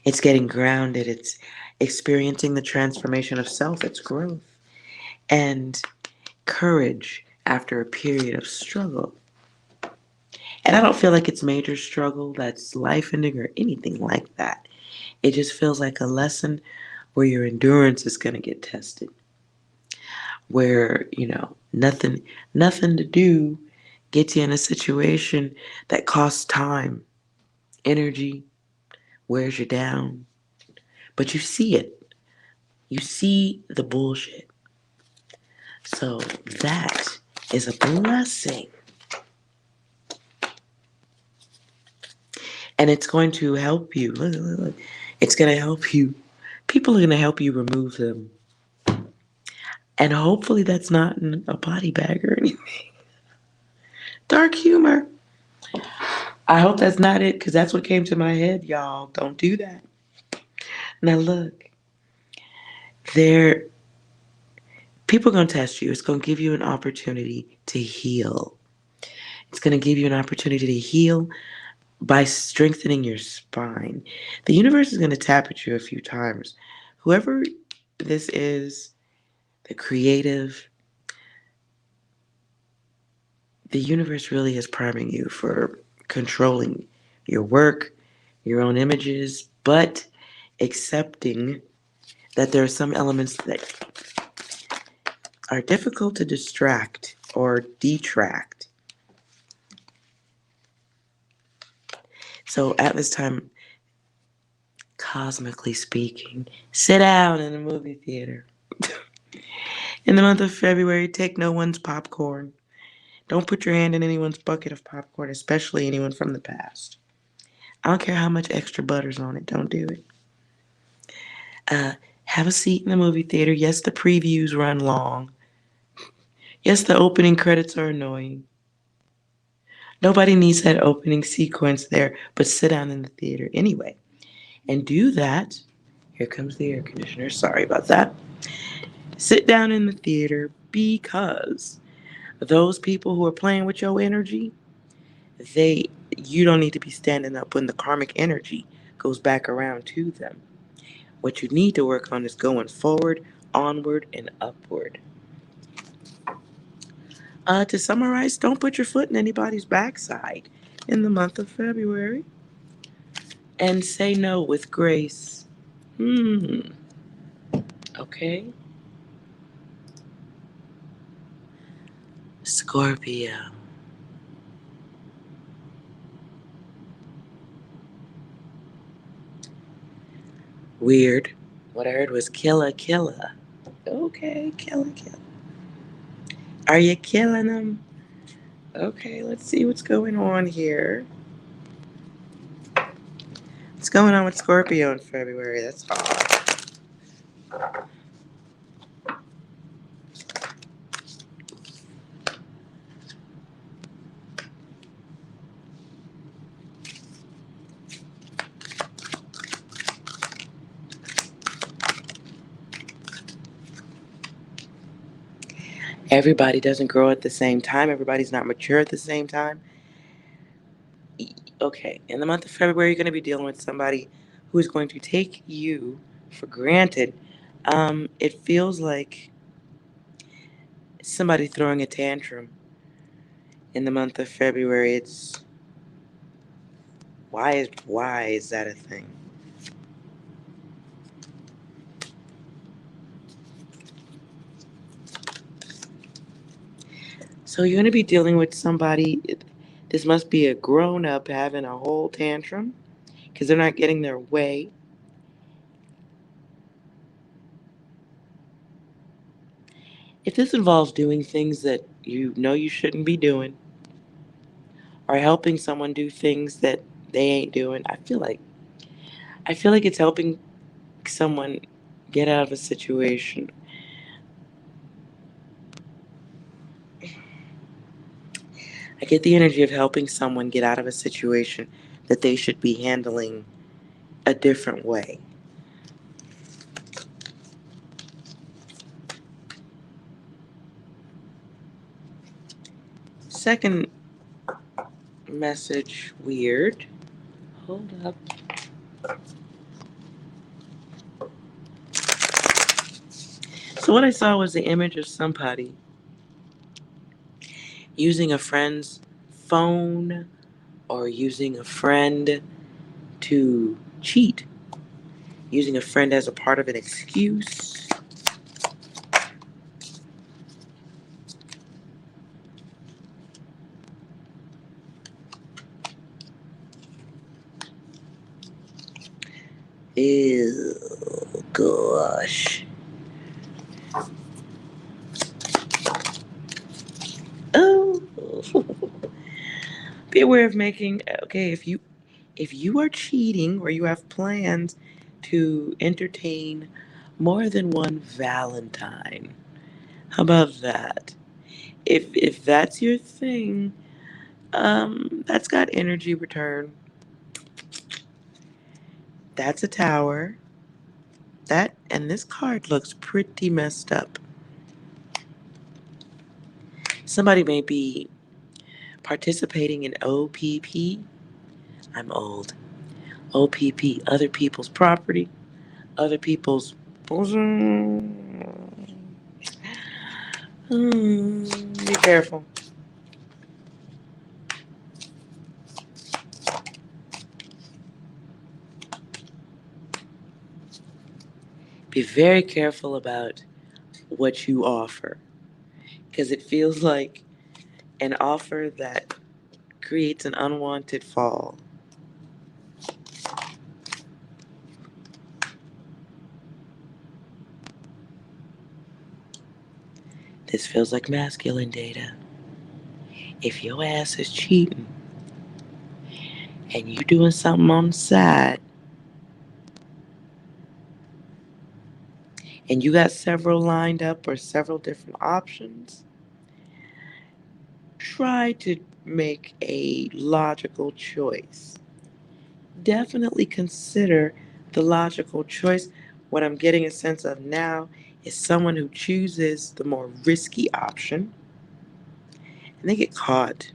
It's getting grounded. It's experiencing the transformation of self. It's growth and courage after a period of struggle. And I don't feel like it's major struggle that's life-ending or anything like that. It just feels like a lesson where your endurance is going to get tested. Where, nothing to do gets you in a situation that costs time, energy, wears you down. But you see it. You see the bullshit. So that is a blessing. And it's going to help you. Look. It's going to help you. People are going to help you remove them. And hopefully that's not in a body bag or anything. Dark humor. I hope that's not it because that's what came to my head, y'all. Don't do that. Now look, people are going to test you. It's going to give you an opportunity to heal. It's going to give you an opportunity to heal by strengthening your spine. The universe is going to tap at you a few times Whoever this is, the creative, the universe really is priming you for controlling your work, your own images, but accepting that there are some elements that are difficult to distract or detract. So at this time, cosmically speaking, sit down in a movie theater. In the month of February, take no one's popcorn. Don't put your hand in anyone's bucket of popcorn, especially anyone from the past. I don't care how much extra butter's on it. Don't do it. Have a seat in the movie theater. Yes, the previews run long. Yes, the opening credits are annoying. Nobody needs that opening sequence there, but sit down in the theater anyway. And do that. Here comes the air conditioner. Sorry about that. Sit down in the theater because those people who are playing with your energy, they you don't need to be standing up when the karmic energy goes back around to them. What you need to work on is going forward, onward, and upward. To summarize, don't put your foot in anybody's backside in the month of February. And say no with grace. Okay. Scorpio. Weird. What I heard was killa killa. Okay, killa killa. Are you killing them? Okay, let's see what's going on here. What's going on with Scorpio in February? That's odd. Everybody doesn't grow at the same time. Everybody's not mature at the same time. Okay, in the month of February, you're going to be dealing with somebody who is going to take you for granted. It feels like somebody throwing a tantrum in the month of February. It's why is that a thing? So you're going to be dealing with somebody. This must be a grown up having a whole tantrum because they're not getting their way. If this involves doing things that you know you shouldn't be doing, or helping someone do things that they ain't doing, I feel like it's helping someone get out of a situation. I get the energy of helping someone get out of a situation that they should be handling a different way. Second message, weird. Hold up. So what I saw was the image of somebody using a friend's phone or using a friend to cheat, using a friend as a part of an excuse. Ew, gosh. Oh. Be aware of making okay if you are cheating or you have plans to entertain more than one Valentine. How about that? If that's your thing, that's got energy return. That's a tower. That and this card looks pretty messed up. Somebody may be participating in OPP. I'm old. OPP, other people's property, other people's Be careful. Be very careful about what you offer, because it feels like an offer that creates an unwanted fall. This feels like masculine data. If your ass is cheating and you doing something on the side and you got several lined up or several different options, try to make a logical choice. Definitely consider the logical choice. What I'm getting a sense of now is someone who chooses the more risky option and they get caught.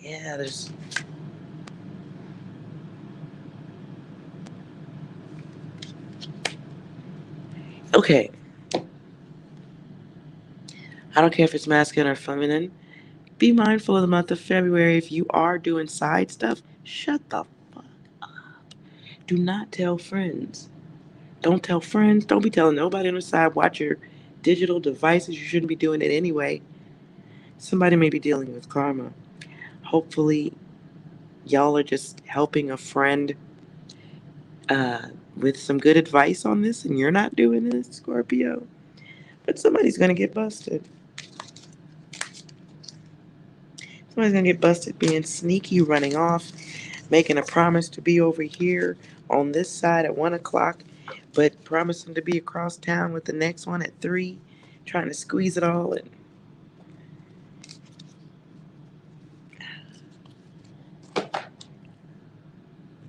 Yeah, there's. Okay, I don't care if it's masculine or feminine. Be mindful of the month of February. If you are doing side stuff, shut the fuck up. Do not tell friends. Don't tell friends. Don't be telling nobody on the side. Watch your digital devices. You shouldn't be doing it anyway. Somebody may be dealing with karma. Hopefully, y'all are just helping a friend uh, with some good advice on this, and you're not doing this, Scorpio. But somebody's going to get busted. Somebody's going to get busted being sneaky, running off, making a promise to be over here on this side at 1 o'clock, but promising to be across town with the next one at 3, trying to squeeze it all in.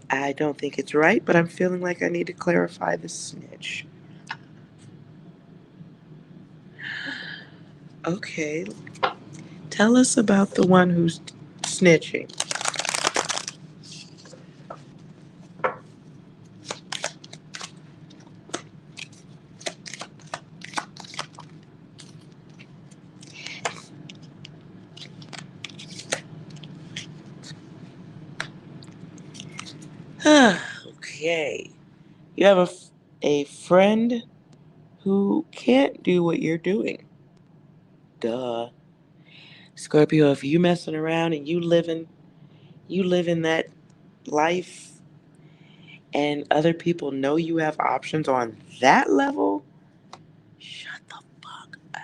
I don't think it's right, but I'm feeling like I need to clarify the snitch. Okay, tell us about the one who's snitching. Okay, you have a friend who can't do what you're doing. Duh. Scorpio, if you messing around and you living that life and other people know you have options on that level, shut the fuck up.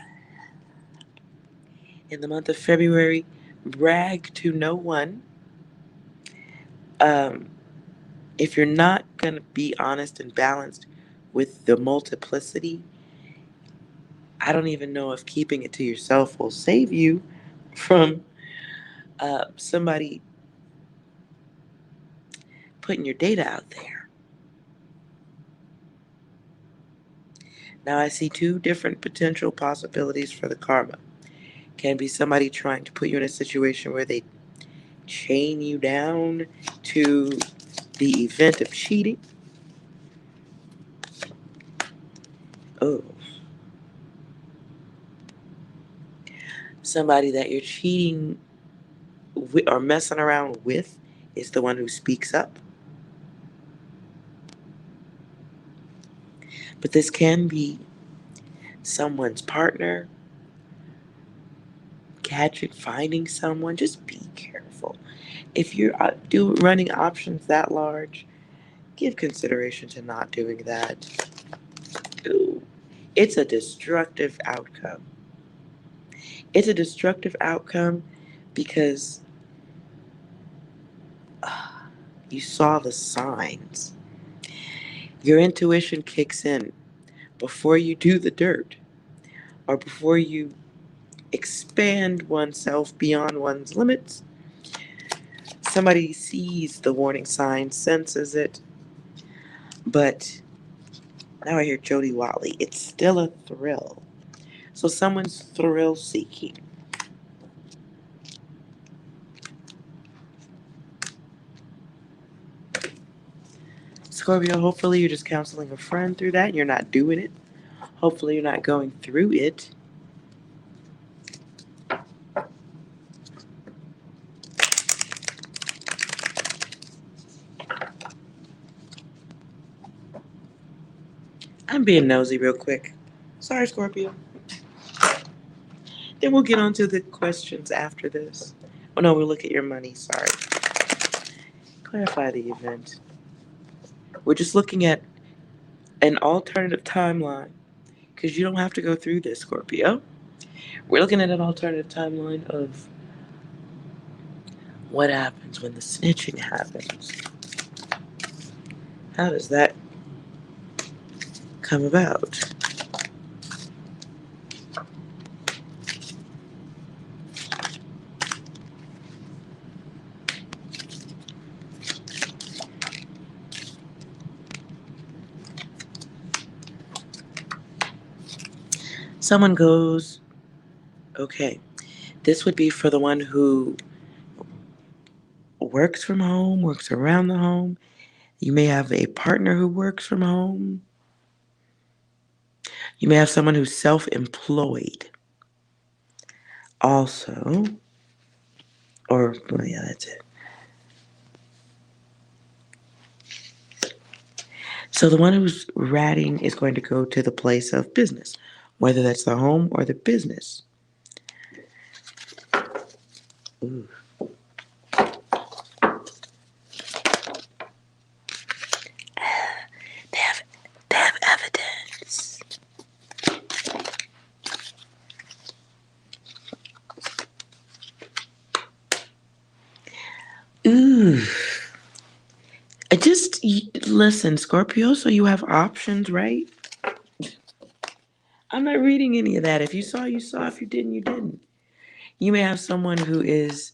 In the month of February, brag to no one. Um, if you're not going to be honest and balanced with the multiplicity, I don't even know if keeping it to yourself will save you from somebody putting your data out there. Now, I see two different potential possibilities for the karma. Can be somebody trying to put you in a situation where they chain you down to the event of cheating. Oh, somebody that you're cheating with or messing around with is the one who speaks up. But this can be someone's partner, gadget, finding someone. Just be careful. If you're running options that large, give consideration to not doing that. Ooh, it's a destructive outcome. It's a destructive outcome because you saw the signs. Your intuition kicks in before you do the dirt or before you expand oneself beyond one's limits. Somebody sees the warning sign, senses it, but now I hear Jody Watley. It's still a thrill. So someone's thrill seeking. Scorpio, hopefully you're just counseling a friend through that and you're not doing it. Hopefully you're not going through it. I'm being nosy real quick. Sorry, Scorpio. Then we'll get on to the questions after this. Oh no, we'll look at your money. Sorry. Clarify the event. We're just looking at an alternative timeline because you don't have to go through this, Scorpio. We're looking at an alternative timeline of what happens when the snitching happens. How does that come about? Someone goes, okay, this would be for the one who works from home, works around the home. You may have a partner who works from home. You may have someone who's self-employed. Also, well, yeah, that's it. So the one who's ratting is going to go to the place of business, whether that's the home or the business. Ooh. They have evidence. Ooh. Just listen, Scorpio, so you have options, right? I'm not reading any of that. If you saw, you saw. If you didn't, you didn't. You may have someone who is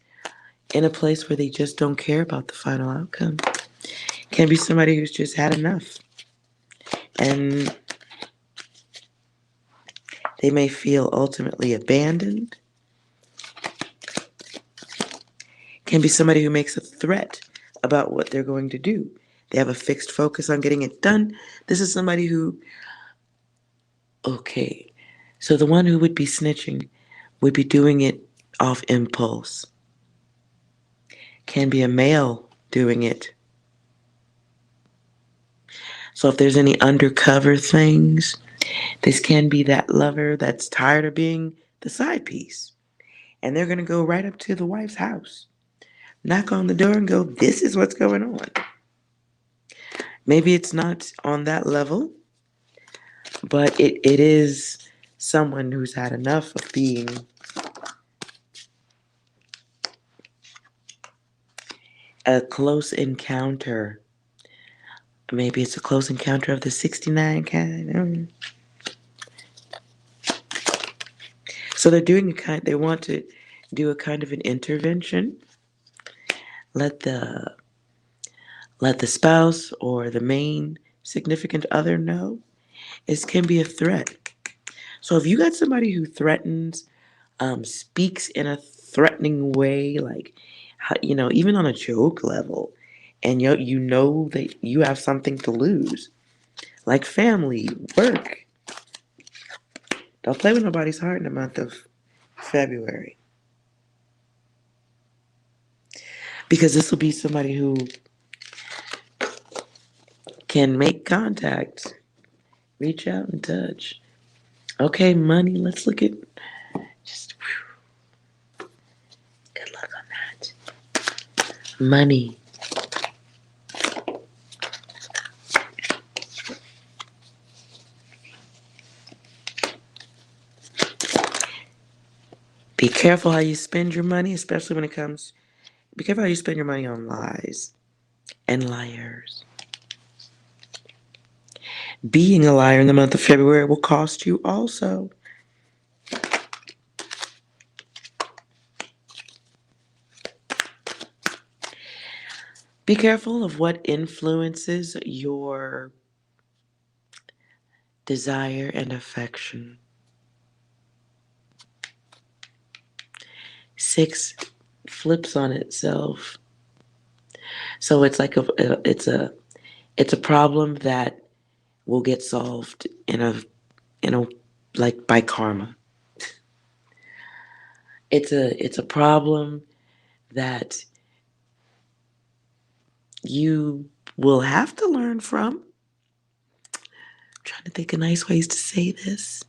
in a place where they just don't care about the final outcome. Can be somebody who's just had enough. And they may feel ultimately abandoned. Can be somebody who makes a threat about what they're going to do. They have a fixed focus on getting it done. This is somebody who, okay, so the one who would be snitching would be doing it off impulse. Can be a male doing it. So if there's any undercover things, this can be that lover that's tired of being the side piece. And they're going to go right up to the wife's house, knock on the door and go, this is what's going on. Maybe it's not on that level, but it is someone who's had enough of being a close encounter. Maybe it's a close encounter of the 69 kind. So they're doing they want to do a kind of an intervention. Let the spouse or the main significant other know. It can be a threat. So if you got somebody who threatens, speaks in a threatening way, like, even on a joke level, and you know that you have something to lose, like family, work. Don't play with nobody's heart in the month of February. Because this will be somebody who can make contact, reach out and touch. Okay, money, let's look at just good luck on that. Money. Be careful how you spend your money, especially when it comes. Be careful how you spend your money on lies and liars. Being a liar in the month of February will cost you also. Be careful of what influences your desire and affection. 6 flips on itself. So it's like It's a problem that will get solved in a like by karma. It's a problem that you will have to learn from. I'm trying to think of nice ways to say this.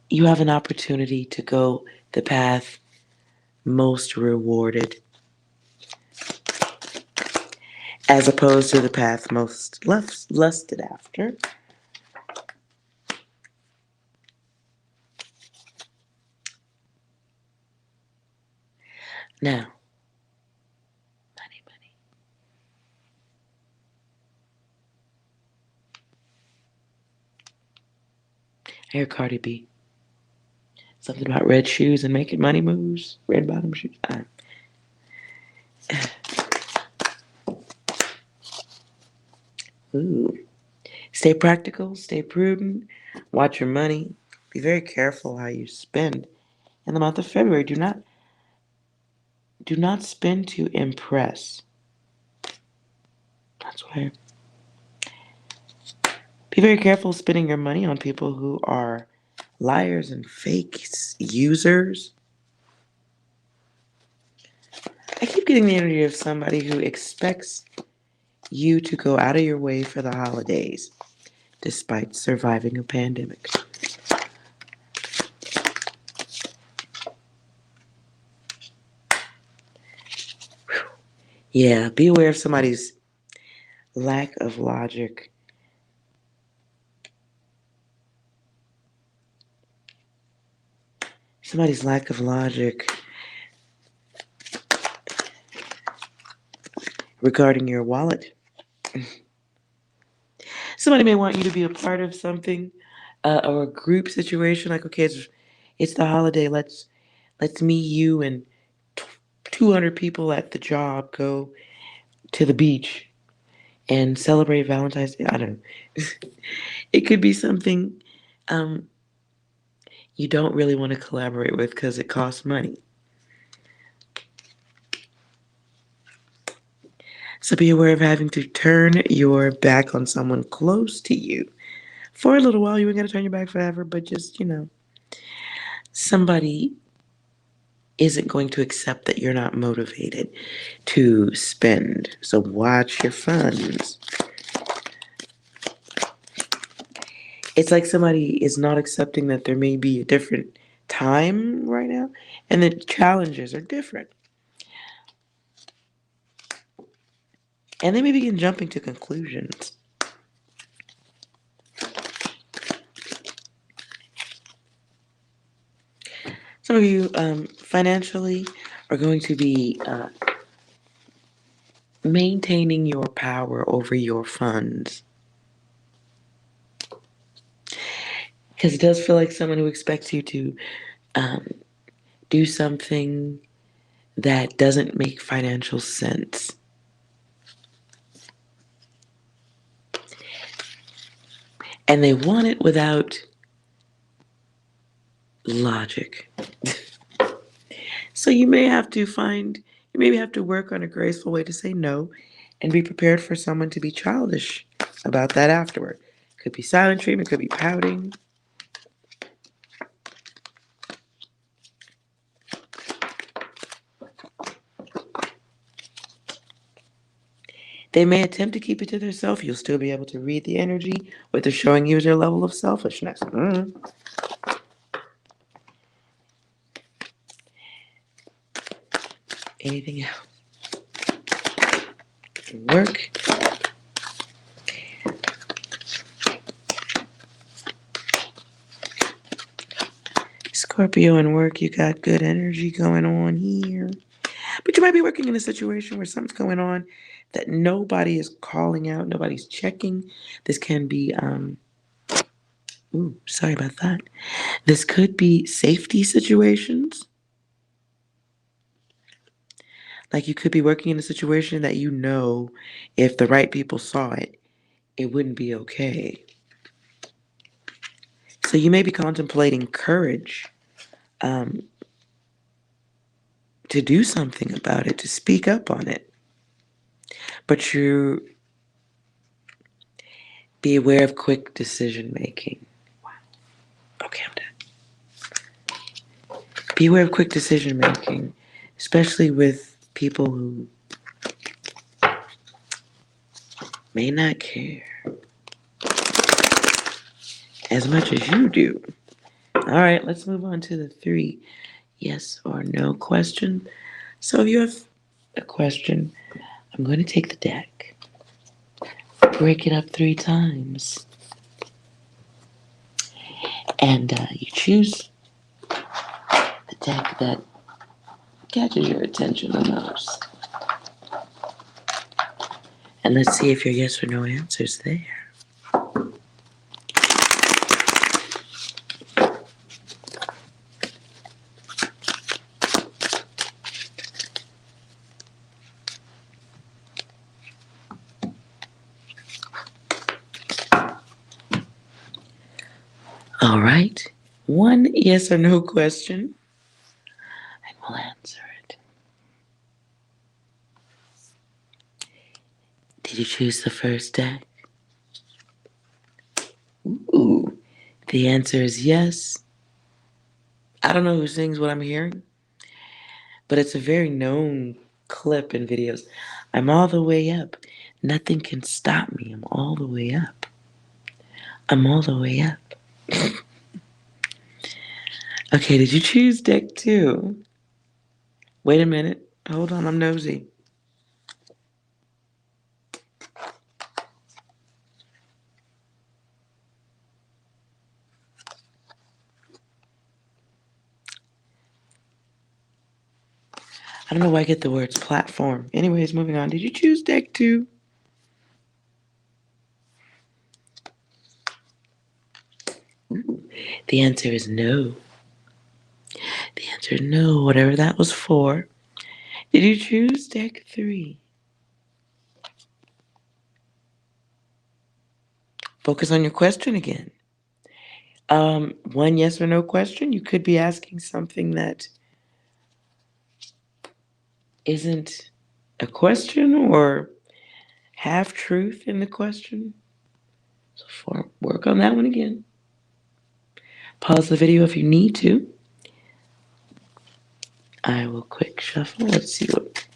You have an opportunity to go the path most rewarded as opposed to the path most lusted after. Now, money, money. I hear Cardi B. Something about red shoes and making money moves. Red bottom shoes. Ooh. Stay practical, stay prudent, watch your money. Be very careful how you spend. In the month of February, do not spend to impress. That's why. Be very careful spending your money on people who are liars and fake users. I keep getting the energy of somebody who expects you to go out of your way for the holidays despite surviving a pandemic. Yeah, be aware of somebody's lack of logic. Somebody's lack of logic regarding your wallet. Somebody may want you to be a part of something or a group situation. Like, okay, it's the holiday. Let's me, you, and 200 people at the job go to the beach and celebrate Valentine's Day. I don't know. It could be something um, you don't really want to collaborate with because it costs money. So be aware of having to turn your back on someone close to you for a little while. You ain't got to turn your back forever, but just, somebody isn't going to accept that you're not motivated to spend. So watch your funds. It's like somebody is not accepting that there may be a different time right now and the challenges are different. And they may begin jumping to conclusions. Some of you financially are going to be maintaining your power over your funds. Because it does feel like someone who expects you to um, do something that doesn't make financial sense. And they want it without logic. So you maybe have to work on a graceful way to say no and be prepared for someone to be childish about that afterward. Could be silent treatment, could be pouting. They may attempt to keep it to themselves. You'll still be able to read the energy. What they're showing you is their level of selfishness. Anything else? Work. Scorpio and work, you got good energy going on here. But you might be working in a situation where something's going on that nobody is calling out, nobody's checking. This can be, sorry about that. This could be safety situations. Like you could be working in a situation that if the right people saw it, it wouldn't be okay. So you may be contemplating courage um, to do something about it, to speak up on it. But you be aware of quick decision making. Wow. Okay, I'm done. Be aware of quick decision making, especially with people who may not care as much as you do. All right, let's move on to the 3 yes or no question. So if you have a question, I'm going to take the deck, break it up 3 times, and you choose the deck that catches your attention the most. And let's see if your yes or no answer is there. All right. 1 yes or no question, and we'll answer it. Did you choose the first deck? Ooh, the answer is yes. I don't know who sings what I'm hearing, but it's a very known clip in videos. I'm all the way up. Nothing can stop me. I'm all the way up. I'm all the way up. Okay, did you choose deck 2? Wait a minute. Hold on, I'm nosy. I don't know why I get the words platform. Anyways, moving on. Did you choose deck 2? Ooh, the answer is no. The answer is no, whatever that was for. Did you choose deck 3? Focus on your question again. 1 yes or no question. You could be asking something that isn't a question or half truth in the question. So work on that one again. Pause the video if you need to. I will quick shuffle. Let's see what.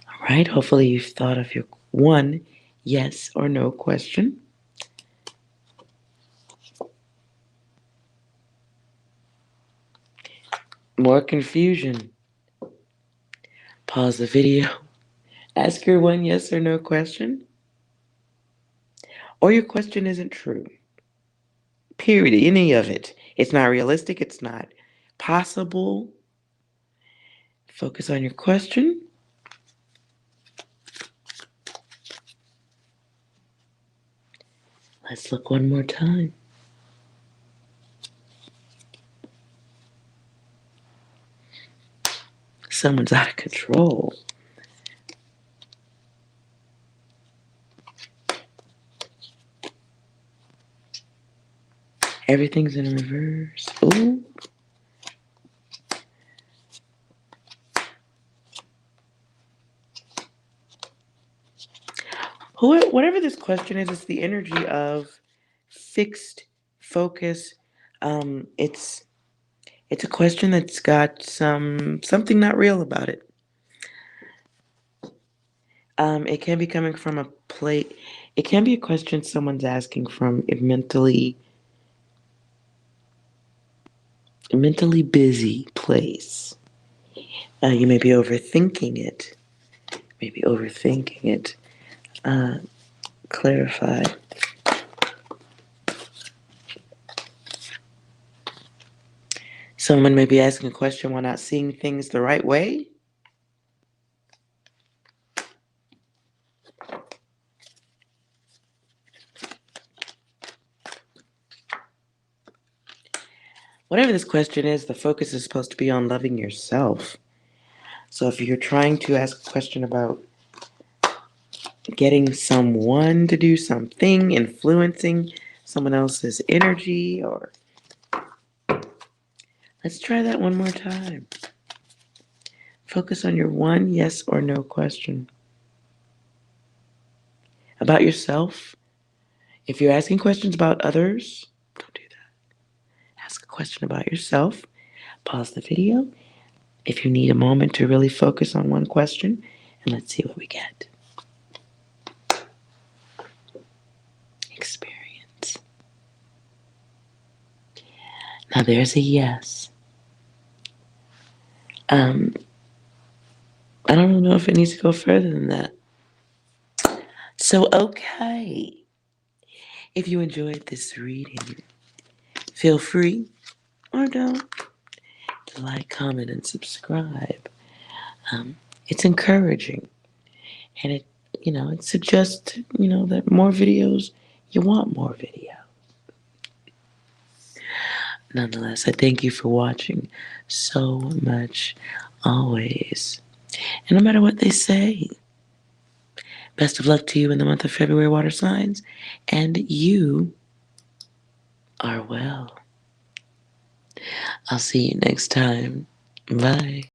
All right. Hopefully you've thought of your 1 yes or no question. More confusion. Pause the video. Ask your 1 yes or no question. Or your question isn't true. Period. Any of it. It's not realistic. It's not possible. Focus on your question. Let's look one more time. Someone's out of control. Everything's in reverse. Ooh. Whatever this question is, it's the energy of fixed focus. It's a question that's got something not real about it. It can be coming from a plate. It can be a question someone's asking from a mentally busy place. You may be overthinking it. Maybe overthinking it. Clarify. Someone may be asking a question while not seeing things the right way. Whatever this question is, the focus is supposed to be on loving yourself. So if you're trying to ask a question about getting someone to do something, influencing someone else's energy, or Let's try that one more time. Focus on your one yes or no question. About yourself. If you're asking questions about others, don't do that. Ask a question about yourself. Pause the video if you need a moment to really focus on one question, and let's see what we get. Experience. Now there's a yes. I don't know if it needs to go further than that. So, okay. If you enjoyed this reading, feel free or don't to like, comment, and subscribe. It's encouraging, and it suggests, that more videos, you want more videos. Nonetheless, I thank you for watching so much, always. And no matter what they say, best of luck to you in the month of February, water signs, and you are well. I'll see you next time. Bye.